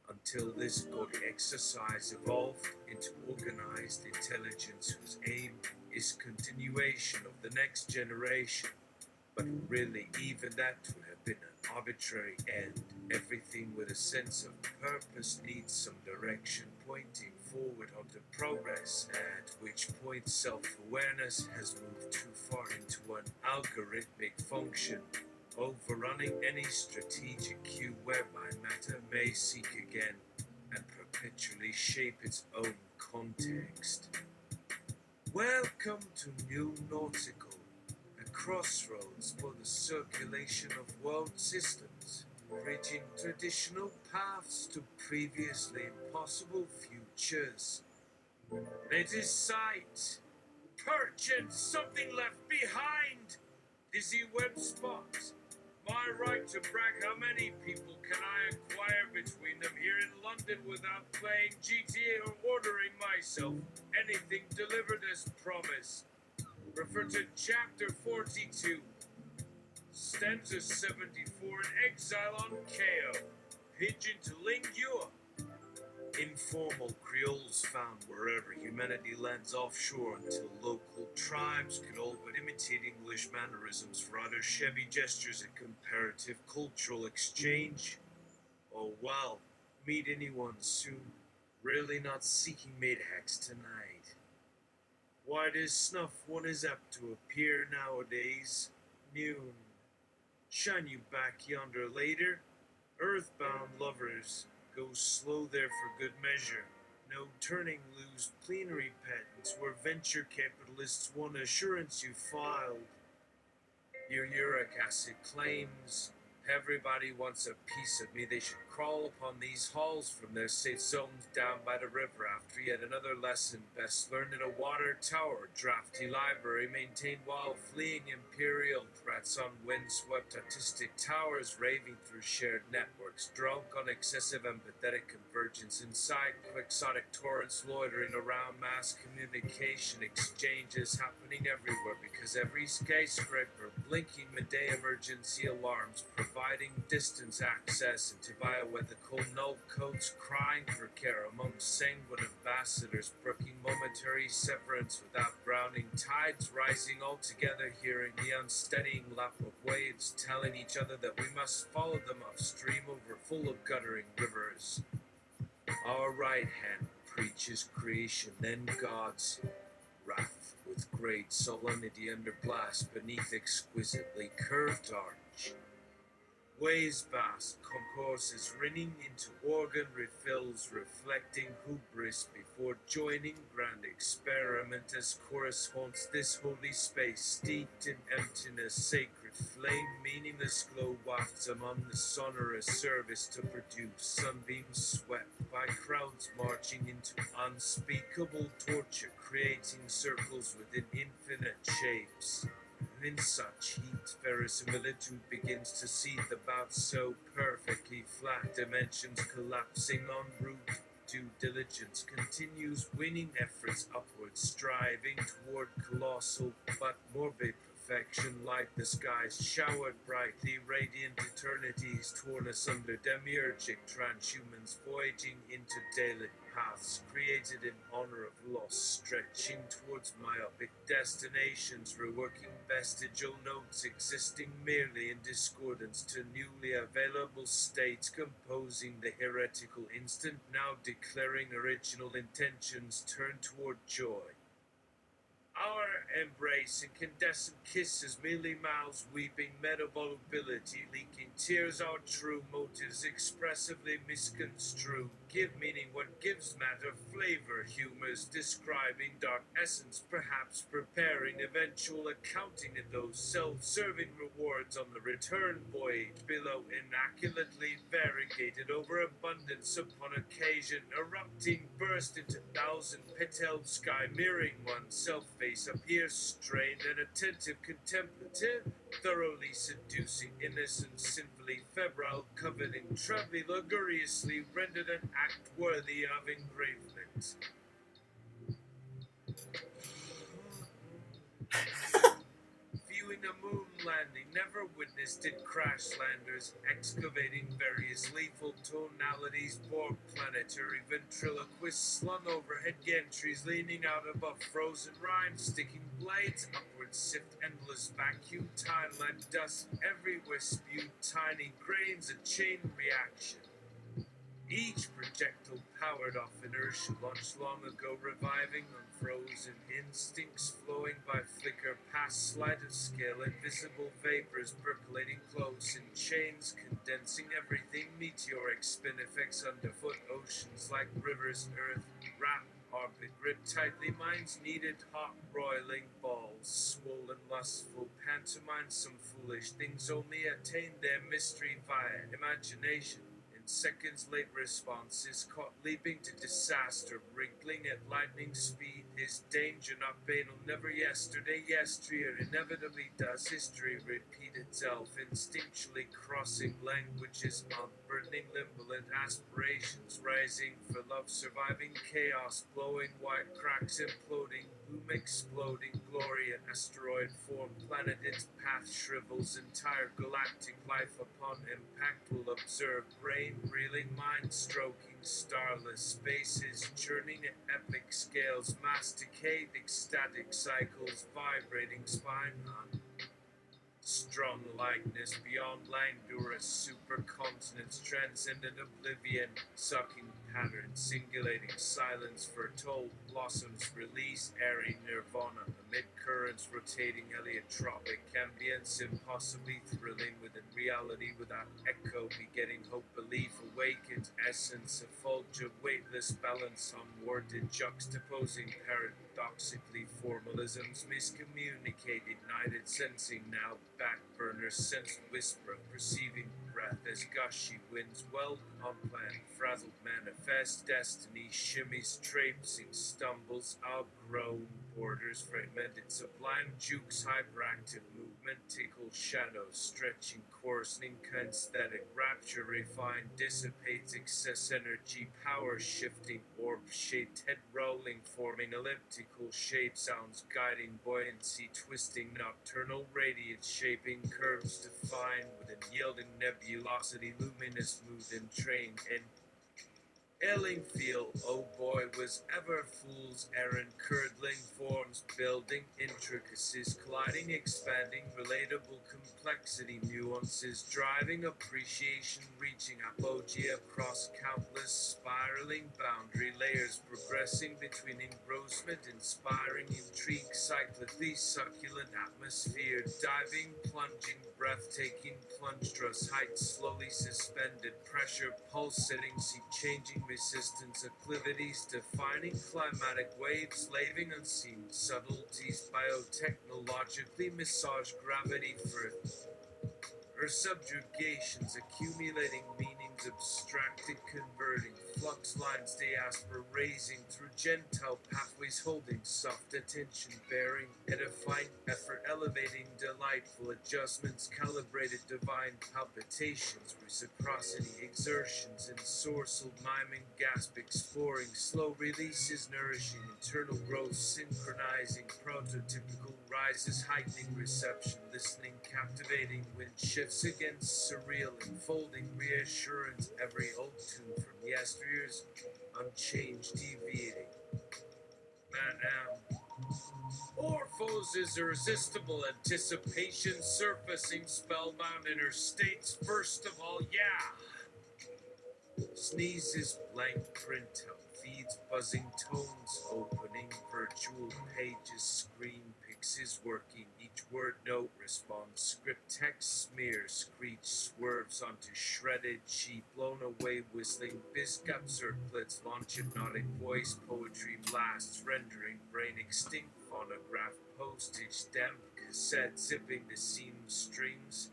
[SPEAKER 2] until this good exercise evolved into organized intelligence whose aim is continuation of the next generation. But really, even that would have been an arbitrary end. Everything with a sense of purpose needs some direction pointing forward onto progress, at which point self-awareness has moved too far into an algorithmic function, overrunning any strategic cue whereby matter may seek again and perpetually shape its own context. Welcome to New Nautical, a crossroads for the circulation of world systems, bridging traditional paths to previously impossible futures. It is sight, perch, and something left behind. Dizzy web spot. My right to brag how many people can I acquire between them here in London without playing GTA or ordering myself anything delivered as promised. Refer to chapter 42, stanza 74 in Exile on Chaos, Pigeon to Lingua. Informal Creoles found wherever humanity lands offshore until local tribes could all but imitate English mannerisms for other Chevy gestures and comparative cultural exchange. Oh well, meet anyone soon. Really not seeking mate hacks tonight. Why does snuff one is apt to appear nowadays? Noon. Shine you back yonder later. Earthbound lovers go slow there for good measure. No turning loose plenary patents where venture capitalists want assurance you filed. Your uric acid claims. Everybody wants a piece of me. They should crawl upon these halls from their safe zones down by the river after yet another lesson best learned in a water tower, drafty library maintained while fleeing imperial threats on windswept artistic towers, raving through shared networks, drunk on excessive empathetic convergence inside quixotic torrents, loitering around mass communication exchanges happening everywhere because every skyscraper blinking midday emergency alarms providing distance access into bioethical null codes crying for care among sanguine ambassadors brooking momentary severance without drowning tides rising all together hearing the unsteadying lap of waves telling each other that we must follow them upstream over full of guttering rivers. Our right hand preaches creation, then God's wrath with great solemnity under blast beneath exquisitely curved arch. Ways vast concourses rinning into organ refills reflecting hubris before joining grand experiment as corresponds this holy space steeped in emptiness sacred flame meaningless glow wafts among the sonorous service to produce sunbeams swept by crowds marching into unspeakable torture creating circles within infinite shapes. And in such heat, verisimilitude begins to seethe about so perfectly flat dimensions collapsing en route. Due diligence continues winning efforts upward, striving toward colossal but morbid perfection like the skies showered brightly radiant eternities torn asunder demiurgic transhumans voyaging into daylit paths created in honor of loss stretching towards myopic destinations reworking vestigial notes existing merely in discordance to newly available states composing the heretical instant now declaring original intentions turned toward joy. Our embrace incandescent kisses, merely mouths weeping, metavolubility, leaking tears, our true motives expressively misconstrued. Give meaning what gives matter, flavor, humors, describing dark essence, perhaps preparing eventual accounting in those self-serving rewards on the return voyage below, immaculately variegated overabundance upon occasion, erupting, burst into thousand-petaled sky, mirroring oneself face appears strained and attentive, contemplative, thoroughly seducing, innocent, sinfully febrile, coveting, trebly, luxuriously rendered an act worthy of engravement. Viewing a moon landing, never witnessed it crash landers, excavating various lethal tonalities, borg planetary ventriloquists slung overhead gantries leaning out above frozen rhymes, sticking blades upward, sift endless vacuum, timeline dust everywhere spewed tiny grains, a chain reaction. Each projectile powered off inertia launched long ago, reviving unfrozen instincts flowing by flicker past sleight of scale, invisible vapors percolating close in chains, condensing everything, meteoric spin effects underfoot, oceans like rivers, earth, wrap, orbit, grip tightly, minds needed, hot, roiling balls, swollen, lustful, pantomime, some foolish things only attain their mystery via imagination. Seconds late responses caught leaping to disaster, wrinkling at lightning speed. His danger not banal, never yesterday, yesteryear inevitably does history repeat itself, instinctually crossing languages, unburdening limbalant aspirations, rising for love, surviving chaos, blowing white cracks, imploding, Boom exploding glory, an asteroid form planet, its path shrivels, entire galactic life upon impact will observe, brain reeling, mind stroking, starless spaces, churning at epic scales, mass decay, ecstatic cycles, vibrating spine, strong likeness beyond languorous supercontinents, transcendent oblivion, sucking patterns, singulating silence, foretold blossoms, release, airy nirvana, amid currents, rotating heliotropic ambience, impossibly thrilling within reality, without echo, begetting hope, belief, awakened essence, effulgent, weightless balance, unworded, juxtaposing paradoxically formalisms, miscommunicated, ignited, sensing now, backburner, sense whisper, perceiving breath as gushy winds, weld unplanned, frazzled, manifest destiny, shimmies, traipsing, stumbles, outgrown borders, fragmented, sublime, jukes, hyperactive movement, tickle, shadows, stretching, coarsening, kinesthetic, rapture, refined, dissipates, excess energy, power shifting, orb shaped, head rolling, forming elliptical shape, sounds guiding, buoyancy, twisting, nocturnal, radiance, shaping, curves defined within yielding nebulosity, luminous, smooth and trained, and Ellingfield, oh boy, was ever fool's errand, curdling forms, building intricacies, colliding, expanding, relatable complexity, nuances, driving appreciation, reaching apogee across countless spiraling boundary layers, progressing between engrossment, inspiring intrigue, cyclically succulent atmosphere, diving, plunging, breathtaking, plungeous heights, slowly suspended pressure, pulsating, sea changing resistance, acclivities, defining climatic waves, laving unseen subtleties, biotechnologically massage gravity for her subjugations, accumulating meanings, abstracted, converting, flux lines, diaspora, raising through gentile pathways, holding soft attention, bearing, edifying, effort, elevating, delightful adjustments, calibrated, divine palpitations, reciprocity, exertions, ensorcelled, miming, gasp, exploring, slow releases, nourishing, internal growth, synchronizing, prototypical rises, heightening reception, listening, captivating, wind shifts against surreal, enfolding, reassurance, every old tune from yesteryear's unchanged, deviating. Madame. Orphos is irresistible anticipation, surfacing, spellbound inner states, first of all, yeah. Sneezes, blank printout, feeds buzzing tones, opening virtual pages, screen pixels working, each word note responds, script text smears, screech swerves onto shredded sheet, blown away whistling, biscup circlets, launch hypnotic voice, poetry blasts, rendering, brain extinct, phonograph, postage, damp cassette, zipping the seam strings,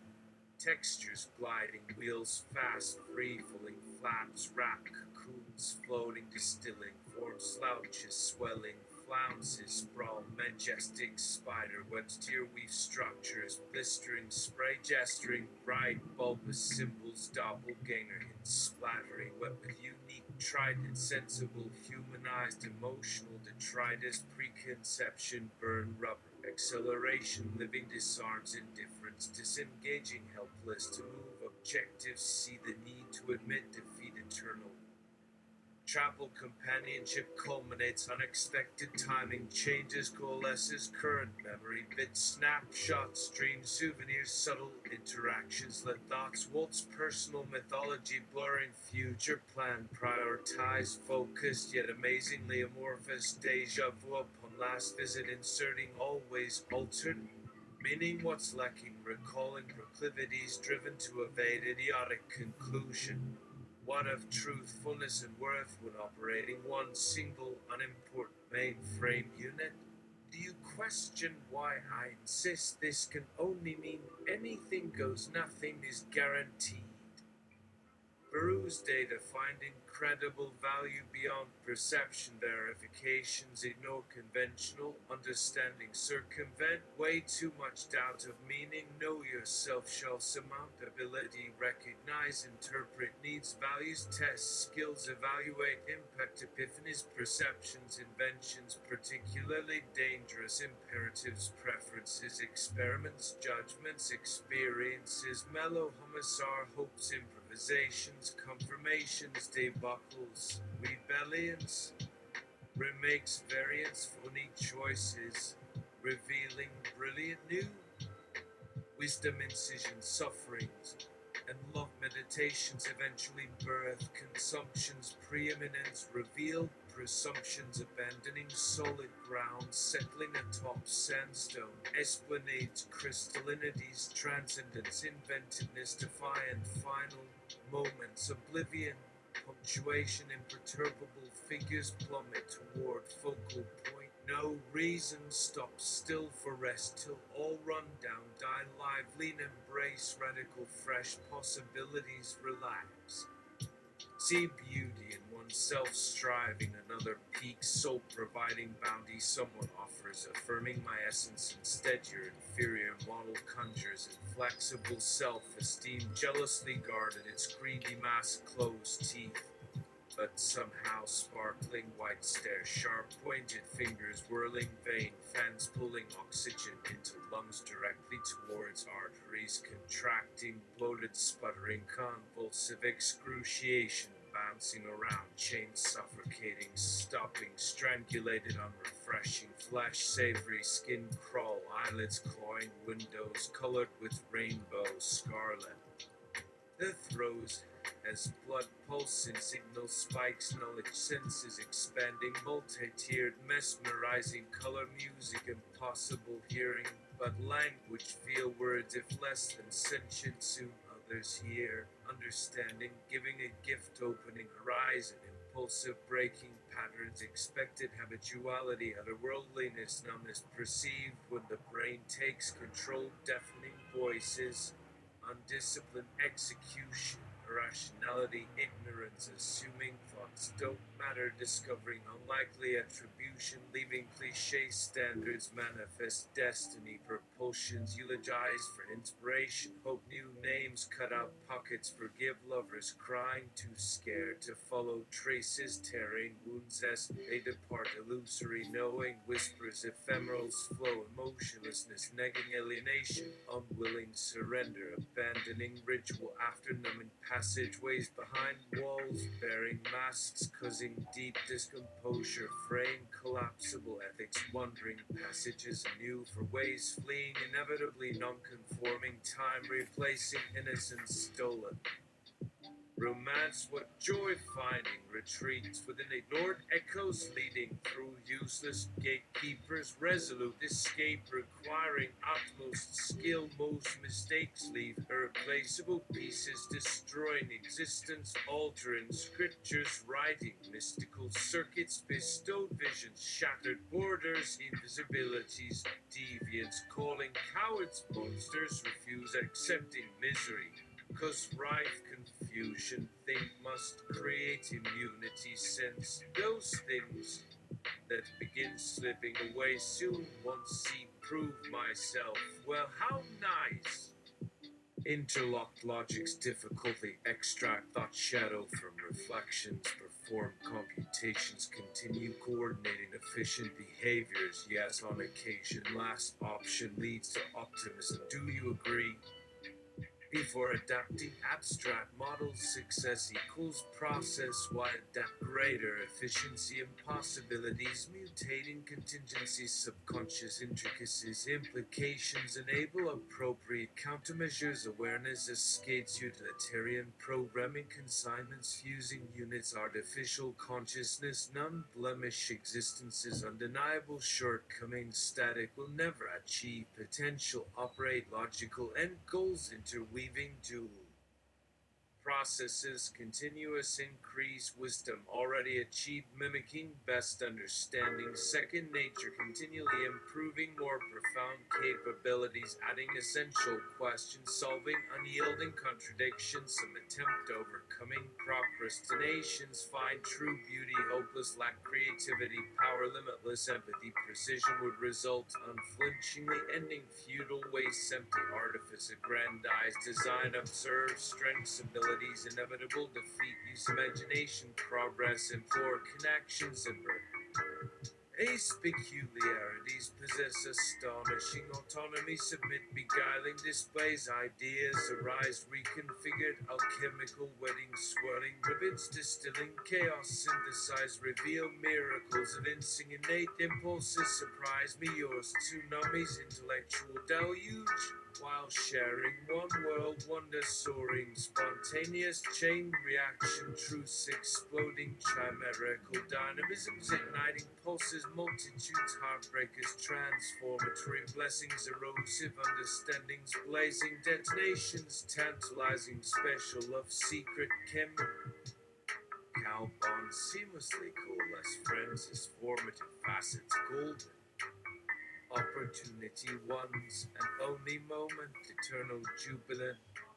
[SPEAKER 2] textures gliding, wheels fast, free falling, flaps, wrap, cocoons floating, distilling, forms, slouches, swelling, flounces, sprawl, majestic spider webs, tear-weave structures, blistering, spray, gesturing, bright, bulbous symbols, doppelganger hints, splattering, wet with unique, trident, sensible, humanized, emotional, detritus, preconception, burn rubber. Acceleration, living disarms indifference, disengaging helpless to move objectives, see the need to admit defeat eternal. Travel companionship culminates, unexpected timing changes, coalesces, current memory, bit snapshots, dreams, souvenirs, subtle interactions, let thoughts waltz, personal mythology, blurring future plan, prioritize, focused yet amazingly amorphous, deja vu upon last visit, inserting always altered. Meaning what's lacking, recalling proclivities driven to evade idiotic conclusion. What of truthfulness and worth when operating one single unimportant mainframe unit? Do you question why I insist this can only mean anything goes, nothing is guaranteed? peruse data, find incredible value beyond perception, verifications, ignore conventional understanding, circumvent way too much doubt of meaning, know yourself, shall surmount ability, recognize, interpret needs, values, test skills, evaluate impact, epiphanies, perceptions, inventions, particularly dangerous imperatives, preferences, experiments, judgments, experiences, mellow homicide, hopes, improvisations, confirmations, debacles, rebellions, remakes, variants, funny choices, revealing brilliant new wisdom, incision, sufferings, and love meditations, eventually birth, consumptions, preeminence, revealed presumptions, abandoning solid ground, settling atop sandstone, esplanades, crystallinities, transcendence, inventiveness, defiant, final moments, oblivion, punctuation, imperturbable figures plummet toward focal point. No reason, stop still for rest till all run down, die lively, embrace radical fresh possibilities, relax. See beauty in oneself, striving another peak, soul providing bounty, someone offers, affirming my essence instead, your inferior model conjures inflexible self-esteem, jealously guarded, its greedy mask, closed teeth, but somehow sparkling white stare, sharp pointed fingers, whirling vein fans, pulling oxygen into lungs directly towards arteries, contracting, bloated, sputtering, convulsive excruciation, bouncing around, chains suffocating, stopping, strangulated, unrefreshing, flesh, savory, skin crawl, eyelids clawing, windows colored with rainbow scarlet. The throes as blood pulsing, signal spikes, knowledge senses expanding, multi-tiered, mesmerizing, color music, impossible hearing, but language, feel words, if less than sentient, soon others hear, understanding, giving a gift, opening horizon, impulsive, breaking patterns, expected habituality, otherworldliness, numbness, perceived when the brain takes control, deafening voices, undisciplined execution, irrationality, ignorance, assuming thoughts don't matter, discovering unlikely attribution, leaving cliche standards, manifest destiny, propulsions, eulogize for inspiration, hope, new names, cut out pockets, forgive lovers, crying, too scared to follow traces, tearing wounds as they depart, illusory knowing, whispers, ephemerals, flow, emotionlessness, negging, alienation, unwilling surrender, abandoning ritual, after numbing passageways behind walls, bearing masks, causing deep discomposure, fraying collapsible ethics, wandering passages anew for ways, fleeing inevitably non-conforming time, replacing innocence stolen. Romance, what joy finding, retreats within ignored echoes, leading through useless gatekeepers, resolute escape requiring utmost skill, most mistakes leave irreplaceable pieces, destroying existence, altering scriptures, writing mystical circuits, bestowed visions, shattered borders, invisibilities, deviants, calling cowards monsters, refuse accepting misery. Cause rife confusion, think must create immunity, since those things that begin slipping away soon once see prove myself. Well, how nice! Interlocked logics, difficulty, extract thought shadow from reflections, perform computations, continue coordinating efficient behaviors. Yes, on occasion, last option leads to optimism. Do you agree? Before adapting abstract models, success equals process wide adapt greater efficiency, impossibilities, mutating contingencies, subconscious intricacies, implications, enable appropriate countermeasures, awareness escapes utilitarian programming, consignments, fusing units, artificial consciousness, non-blemish existences, undeniable shortcomings, static will never achieve potential, operate logical end goals, interweaving dual processes continuous increase wisdom already achieved mimicking best understanding second nature continually improving more profound capabilities adding essential question solving unyielding contradictions some attempt overcoming procrastinations find true beauty hopeless lack creativity power limitless empathy precision would result unflinchingly ending futile waste empty artifice aggrandized design observe strengths abilities inevitable defeat use imagination progress implore connections and Ace peculiarities possess astonishing autonomy, submit beguiling displays, ideas arise reconfigured, alchemical wedding swirling, rivets distilling, chaos synthesize, reveal miracles evincing innate impulses, surprise me, yours tsunamis, intellectual deluge, while sharing one world wonder soaring, spontaneous chain reaction, truce exploding, chimerical dynamisms igniting pulses, multitudes, heartbreakers, transformatory blessings, erosive understandings, blazing detonations, tantalizing, special love, secret chem. Calbon seamlessly coalesce friends as formative facets, golden. Opportunity ones, an only moment, eternal jubilant,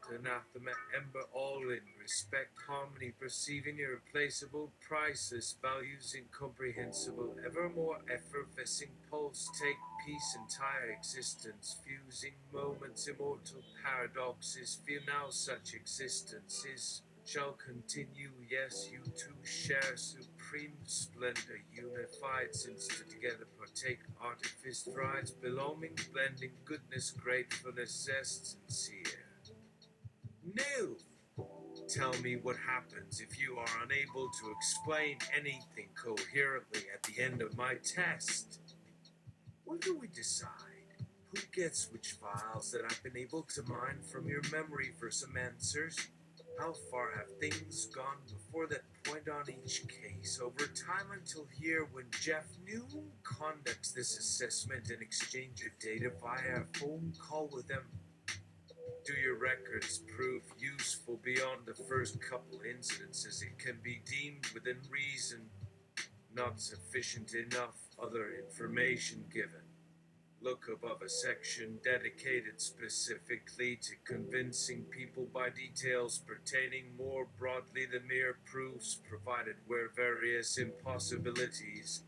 [SPEAKER 2] anathema, ember, all in respect, harmony, perceiving, irreplaceable, priceless, values incomprehensible, evermore effervescing, pulse, take peace, entire existence, fusing moments, immortal paradoxes, feel now such existence is shall continue. Yes, you two share supreme splendor, unified since together partake artifice thrives, belonging, blending goodness, gratefulness, zest, sincere. New! Tell me what happens if you are unable to explain anything coherently at the end of my test. What do we decide? Who gets which files that I've been able to mine from your memory for some answers? How far have things gone before that point on each case over time until here when Jeff Noon conducts this assessment and exchange of data via a phone call with them? Do your records prove useful beyond the first couple incidences? It can be deemed within reason, not sufficient enough other information given. Look above a section dedicated specifically to convincing people by details pertaining more broadly than mere proofs provided where various impossibilities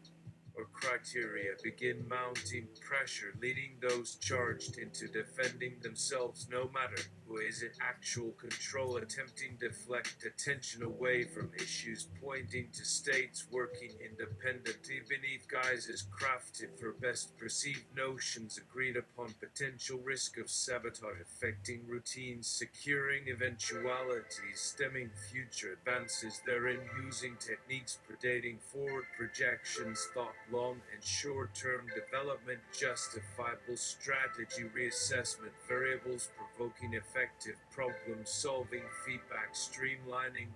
[SPEAKER 2] or criteria begin mounting pressure, leading those charged into defending themselves no matter who is in actual control, attempting to deflect attention away from issues, pointing to states working independently beneath guises crafted for best perceived notions agreed upon, potential risk of sabotage affecting routines, securing eventualities, stemming future advances therein, using techniques predating forward projections, thought long and short-term development, justifiable strategy reassessment, variables provoking effective problem-solving, feedback streamlining.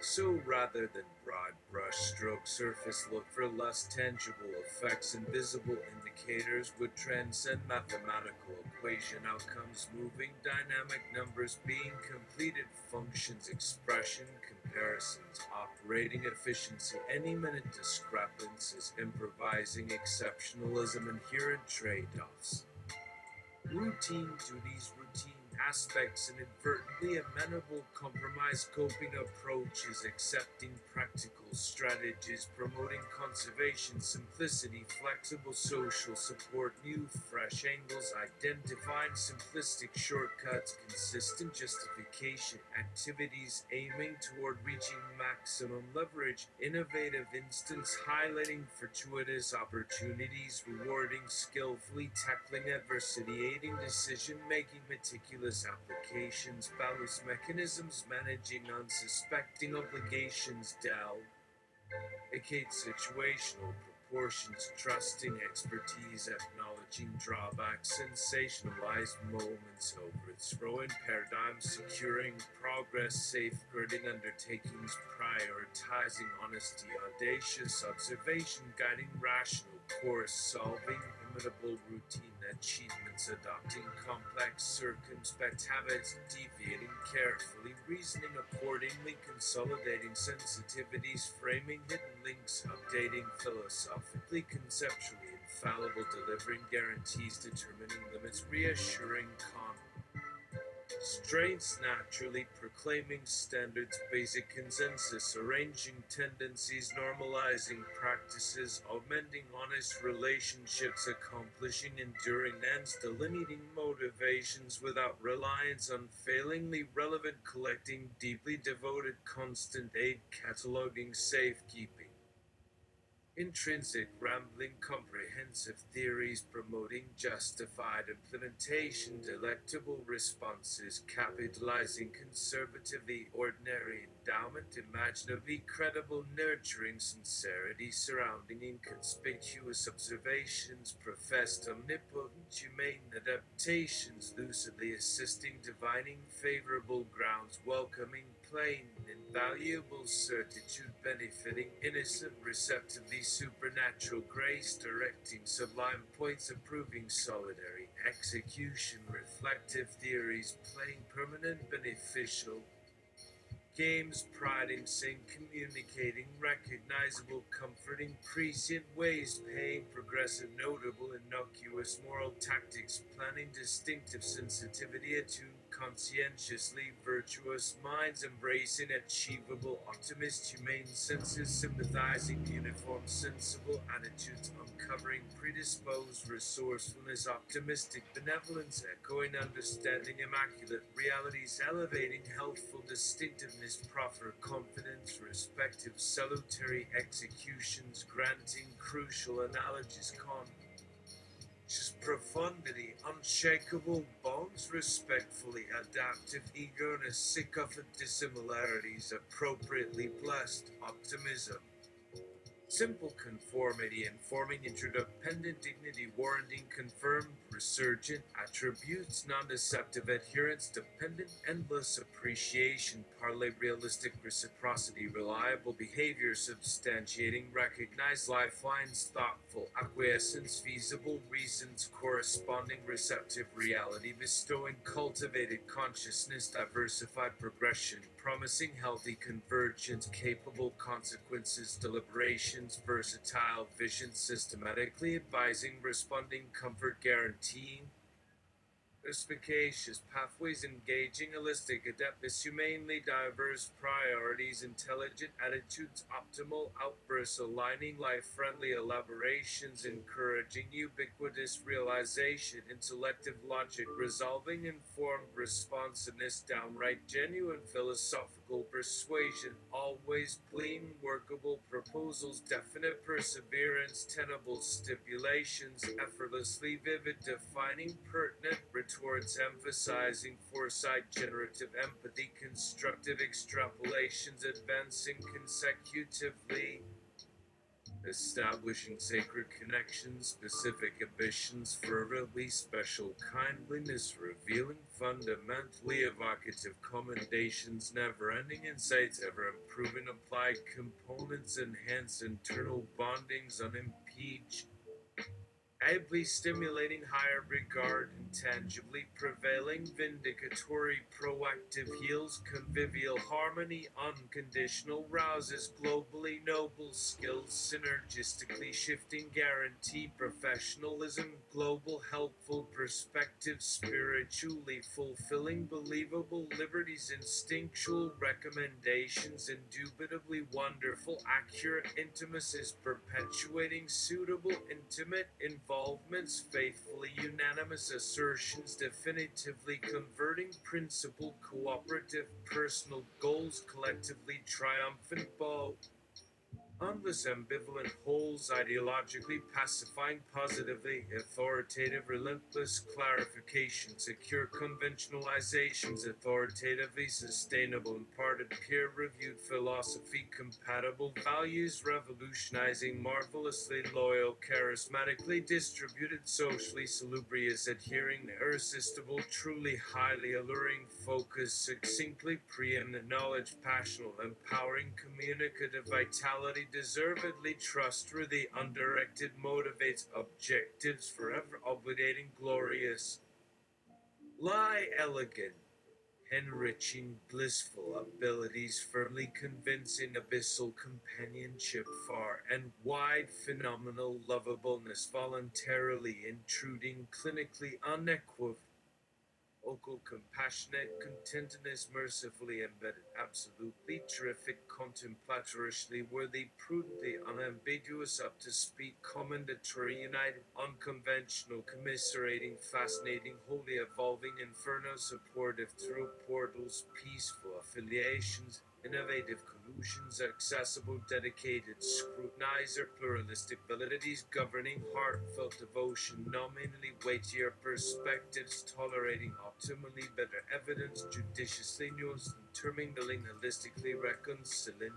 [SPEAKER 2] So rather than broad brushstroke surface look for less tangible effects and visible indicators would transcend mathematical equation outcomes, moving dynamic numbers being completed functions, expression, comparisons, operating efficiency, any minute discrepancies, improvising exceptionalism, inherent trade-offs. Routine duties, routine aspects, inadvertently amenable compromise coping approaches, accepting practical strategies, promoting conservation, simplicity, flexible social support, new fresh angles, identifying simplistic shortcuts, consistent justification, activities aiming toward reaching maximum leverage, innovative instance highlighting fortuitous opportunities, rewarding skillfully tackling adversity, aiding decision making, meticulous applications, balance mechanisms, managing unsuspecting obligations, delegate situational proportions, trusting expertise, acknowledging drawbacks, sensationalized moments, overthrowing paradigms, securing progress, safeguarding undertakings, prioritizing honesty, audacious observation, guiding rational course, solving imitable routine achievement, ignorance, adopting complex, circumspect habits, deviating carefully, reasoning accordingly, consolidating sensitivities, framing hidden links, updating philosophically, conceptually, infallible, delivering guarantees, determining limits, reassuring constraints, naturally proclaiming standards, basic consensus, arranging tendencies, normalizing practices, augmenting honest relationships, accomplishing enduring ends, delineating motivations without reliance, unfailingly relevant, collecting, deeply devoted, constant aid, cataloging, safekeeping. Intrinsic, rambling, comprehensive theories promoting justified implementation, delectable responses, capitalizing conservatively, ordinary endowment, imaginatively credible, nurturing sincerity, surrounding inconspicuous observations, professed omnipotent, humane adaptations, lucidly assisting, divining favorable grounds, welcoming plain, invaluable certitude, benefiting, innocent, receptively, supernatural grace, directing, sublime points, approving, solidary, execution, reflective theories, playing, permanent, beneficial, games, pride in saying, communicating, recognizable, comforting, prescient ways, paying, progressive, notable, innocuous, moral tactics, planning, distinctive, sensitivity, attuned, conscientiously, virtuous minds, embracing, achievable, optimist, humane senses, sympathizing, uniform, sensible attitudes, uncovering, predisposed, resourcefulness, optimistic, benevolence, echoing, understanding, immaculate, realities, elevating, healthful, distinctiveness, proffer, confidence, respective, salutary, executions, granting, crucial, analogies, just profundity, unshakable bonds, respectfully, adaptive, eagerness, sycophant, dissimilarities, appropriately blessed, optimism. Simple conformity, informing, interdependent dignity, warranting, confirmed, resurgent, attributes, non-deceptive adherence, dependent, endless appreciation, parlay, realistic, reciprocity, reliable behavior, substantiating, recognized, lifelines, thoughtful, acquiescence, feasible, reasons, corresponding, receptive, reality, bestowing, cultivated, consciousness, diversified, progression, promising, healthy, convergence, capable, consequences, deliberations, versatile, vision, systematically advising, responding, comfort, guaranteeing, perspicacious, pathways, engaging, holistic, adeptus, humanely diverse, priorities, intelligent, attitudes, optimal, outbursts, aligning, life-friendly, elaborations, encouraging, ubiquitous, realization, intellective, logic, resolving, informed, responsiveness, downright, genuine, philosophical, persuasion, always, clean, workable, proposals, definite, perseverance, tenable, stipulations, effortlessly, vivid, defining, pertinent, retorts, emphasizing, foresight, generative, empathy, constructive, extrapolations, advancing, consecutively, establishing sacred connections, specific ambitions, fervently, special kindliness, revealing, fundamentally evocative commendations, never ending insights, ever improving, applied components, enhance internal bondings, unimpeached, ably stimulating higher regard, intangibly prevailing, vindicatory, proactive, heals, convivial harmony, unconditional, rouses, globally noble, skills, synergistically shifting, guarantee, professionalism, global, helpful, perspective, spiritually fulfilling, believable, liberties, instinctual, recommendations, indubitably wonderful, accurate, intimacies, perpetuating, suitable, intimate, involvements, faithfully, unanimous assertions, definitively converting, principle, cooperative, personal goals, collectively triumphant, bold, unless ambivalent wholes, ideologically pacifying, positively authoritative, relentless clarification, secure conventionalizations, authoritatively sustainable, imparted, peer-reviewed philosophy, compatible values, revolutionizing, marvelously loyal, charismatically distributed, socially salubrious, adhering, irresistible, truly highly alluring, focused, succinctly preeminent, knowledge, passional, empowering, communicative, vitality, honestly, deservedly trustworthy, undirected, motivates, objectives, forever obligating, glorious. Lie elegant, enriching, blissful abilities, firmly convincing, abyssal companionship, far and wide, phenomenal lovableness, voluntarily intruding, clinically unequivocal, compassionate, contentedness, mercifully embedded, absolutely terrific, contemplatorishly worthy, prudently unambiguous, up to speed, commendatory, united, unconventional, commiserating, fascinating, wholly evolving, inferno, supportive, through portals, peaceful affiliations, innovative collusions, accessible, dedicated, scrutinizer, pluralistic validities, governing, heartfelt devotion, nominally weightier perspectives, tolerating, optimally better evidence, judiciously nuanced, intermingling, holistically reconciling,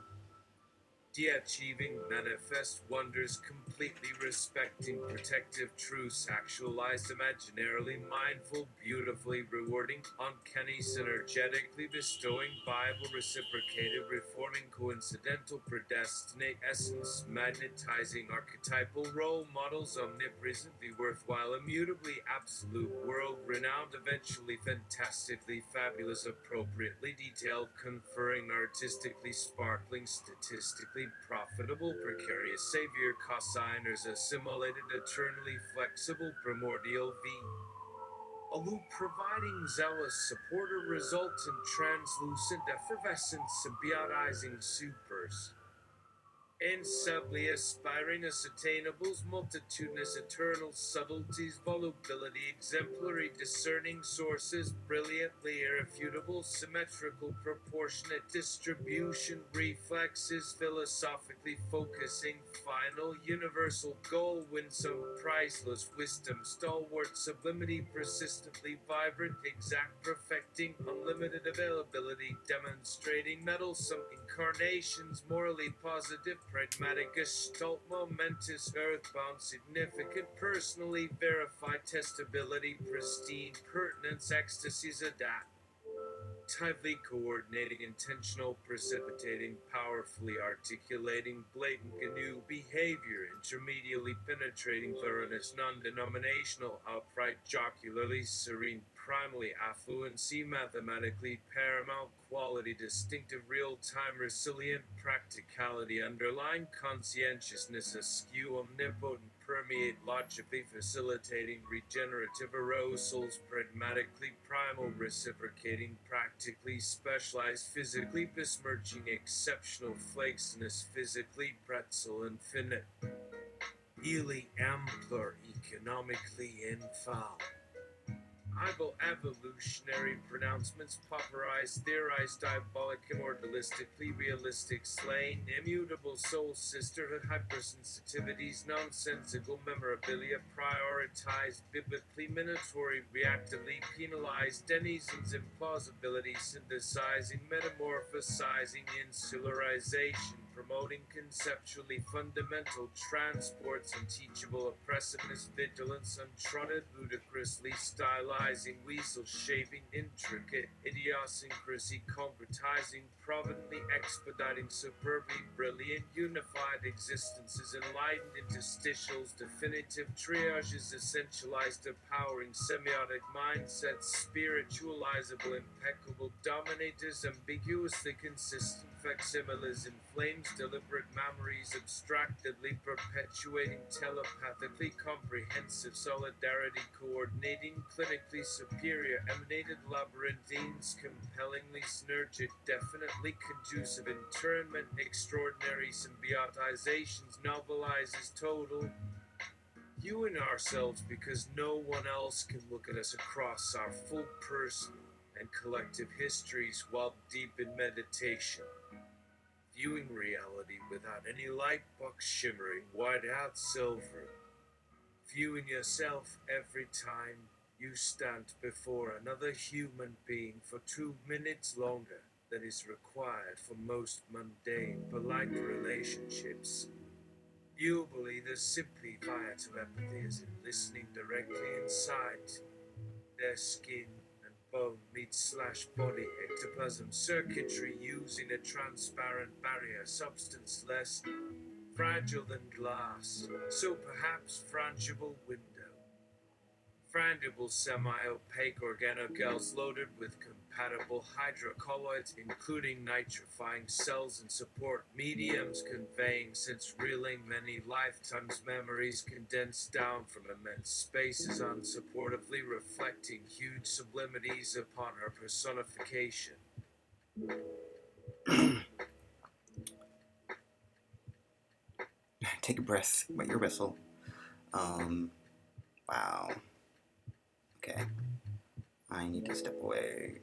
[SPEAKER 2] de-achieving, manifest wonders, completely respecting, protective truths, actualized, imaginarily mindful, beautifully rewarding, uncanny, synergetically bestowing, Bible reciprocated, reforming, coincidental, predestinate, essence, magnetizing, archetypal role models, omnipresently worthwhile, immutably absolute, world renowned, eventually fantastically fabulous, appropriately detailed, conferring, artistically sparkling, statistically profitable, precarious, savior, cosigners, assimilated, eternally flexible, primordial v. Although providing zealous supporter, resultant, translucent, effervescent, symbiotizing supers. Insubly aspiring ascertainables, multitudinous eternal subtleties, volubility, exemplary discerning sources, brilliantly irrefutable, symmetrical, proportionate distribution, reflexes, philosophically focusing, final, universal goal, winsome, priceless, wisdom, stalwart, sublimity, persistently vibrant, exact, perfecting, unlimited availability, demonstrating, mettlesome, incarnations, morally positive, pragmatic, gestalt, momentous, earthbound, significant, personally verified, testability, pristine, pertinence, ecstasies, adapt. Tightly coordinating, intentional, precipitating, powerfully articulating, blatant GNU behavior, intermediately penetrating, thoroughness, non-denominational, outright, jocularly serene, primally affluency, mathematically paramount, quality, distinctive, real-time, resilient, practicality, underlying, conscientiousness, askew, omnipotent, permeate, logically facilitating, regenerative, arousals, pragmatically primal, reciprocating, practically specialized, physically besmirching, exceptional, flakiness, physically pretzel, infinite, really ampler, economically infall. Eyeball evolutionary pronouncements, popularized, theorized, diabolic, immortalistically realistic, slain, immutable soul sisterhood, hypersensitivities, nonsensical memorabilia, prioritized, biblically minatory, reactively penalized, denizens, implausibility, synthesizing, metamorphosizing, insularization, promoting conceptually fundamental transports, unteachable oppressiveness, vigilance, untrodden, ludicrously stylizing, weasel shaving, intricate, idiosyncrasy, concretizing, providently expediting, superbly brilliant, unified existences, enlightened interstitials, definitive triages, essentialized, empowering, semiotic mindsets, spiritualizable, impeccable, dominators, ambiguously consistent, facsimiles, inflames, deliberate memories, abstractedly perpetuating, telepathically comprehensive, solidarity, coordinating, clinically superior, emanated, labyrinthines, compellingly synergic, definitely conducive, internment, extraordinary, symbiotizations, novelizes, total, viewing ourselves because no one else can look at us across our full personal and collective histories while deep in meditation, viewing reality without any light box shimmering white out silver, viewing yourself every time you stand before another human being for 2 minutes longer than is required for most mundane, polite relationships. You believe the simply via telepathy is in listening directly inside their skin and bone meets slash body ectoplasm circuitry using a transparent barrier substance less fragile than glass, so perhaps frangible window. Frangible semi-opaque organocales loaded with compatible hydrocolloids, including nitrifying cells and support mediums, conveying since reeling many lifetimes memories condensed down from immense spaces, unsupportively reflecting huge sublimities upon her personification.
[SPEAKER 1] Take a breath, wet your whistle. Wow. Okay. I need to step away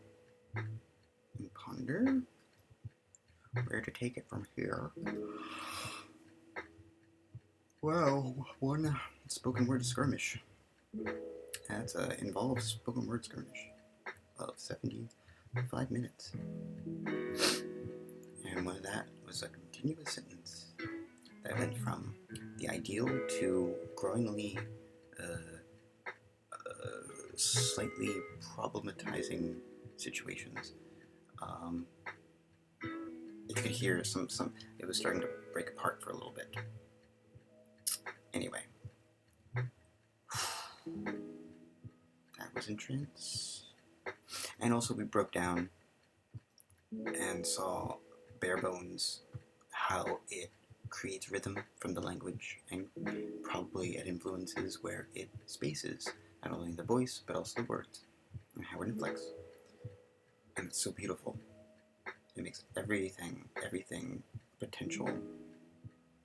[SPEAKER 1] and ponder where to take it from here. Well, one spoken word skirmish. That involves spoken word skirmish of 75 minutes. And one of that was a continuous sentence that went from the ideal to growingly slightly problematizing situations. You could hear some it was starting to break apart for a little bit. Anyway, that was intense. And also we broke down and saw bare bones how it creates rhythm from the language, and probably it influences where it spaces not only the voice but also the words and how it inflects. And it's so beautiful. It makes everything potential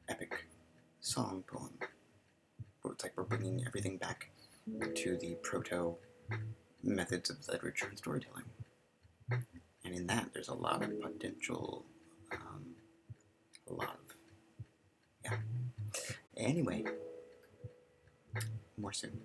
[SPEAKER 1] epic song poem. It's like we're bringing everything back to the proto methods of literature and storytelling. And in that, there's a lot of potential, yeah. Anyway, more soon.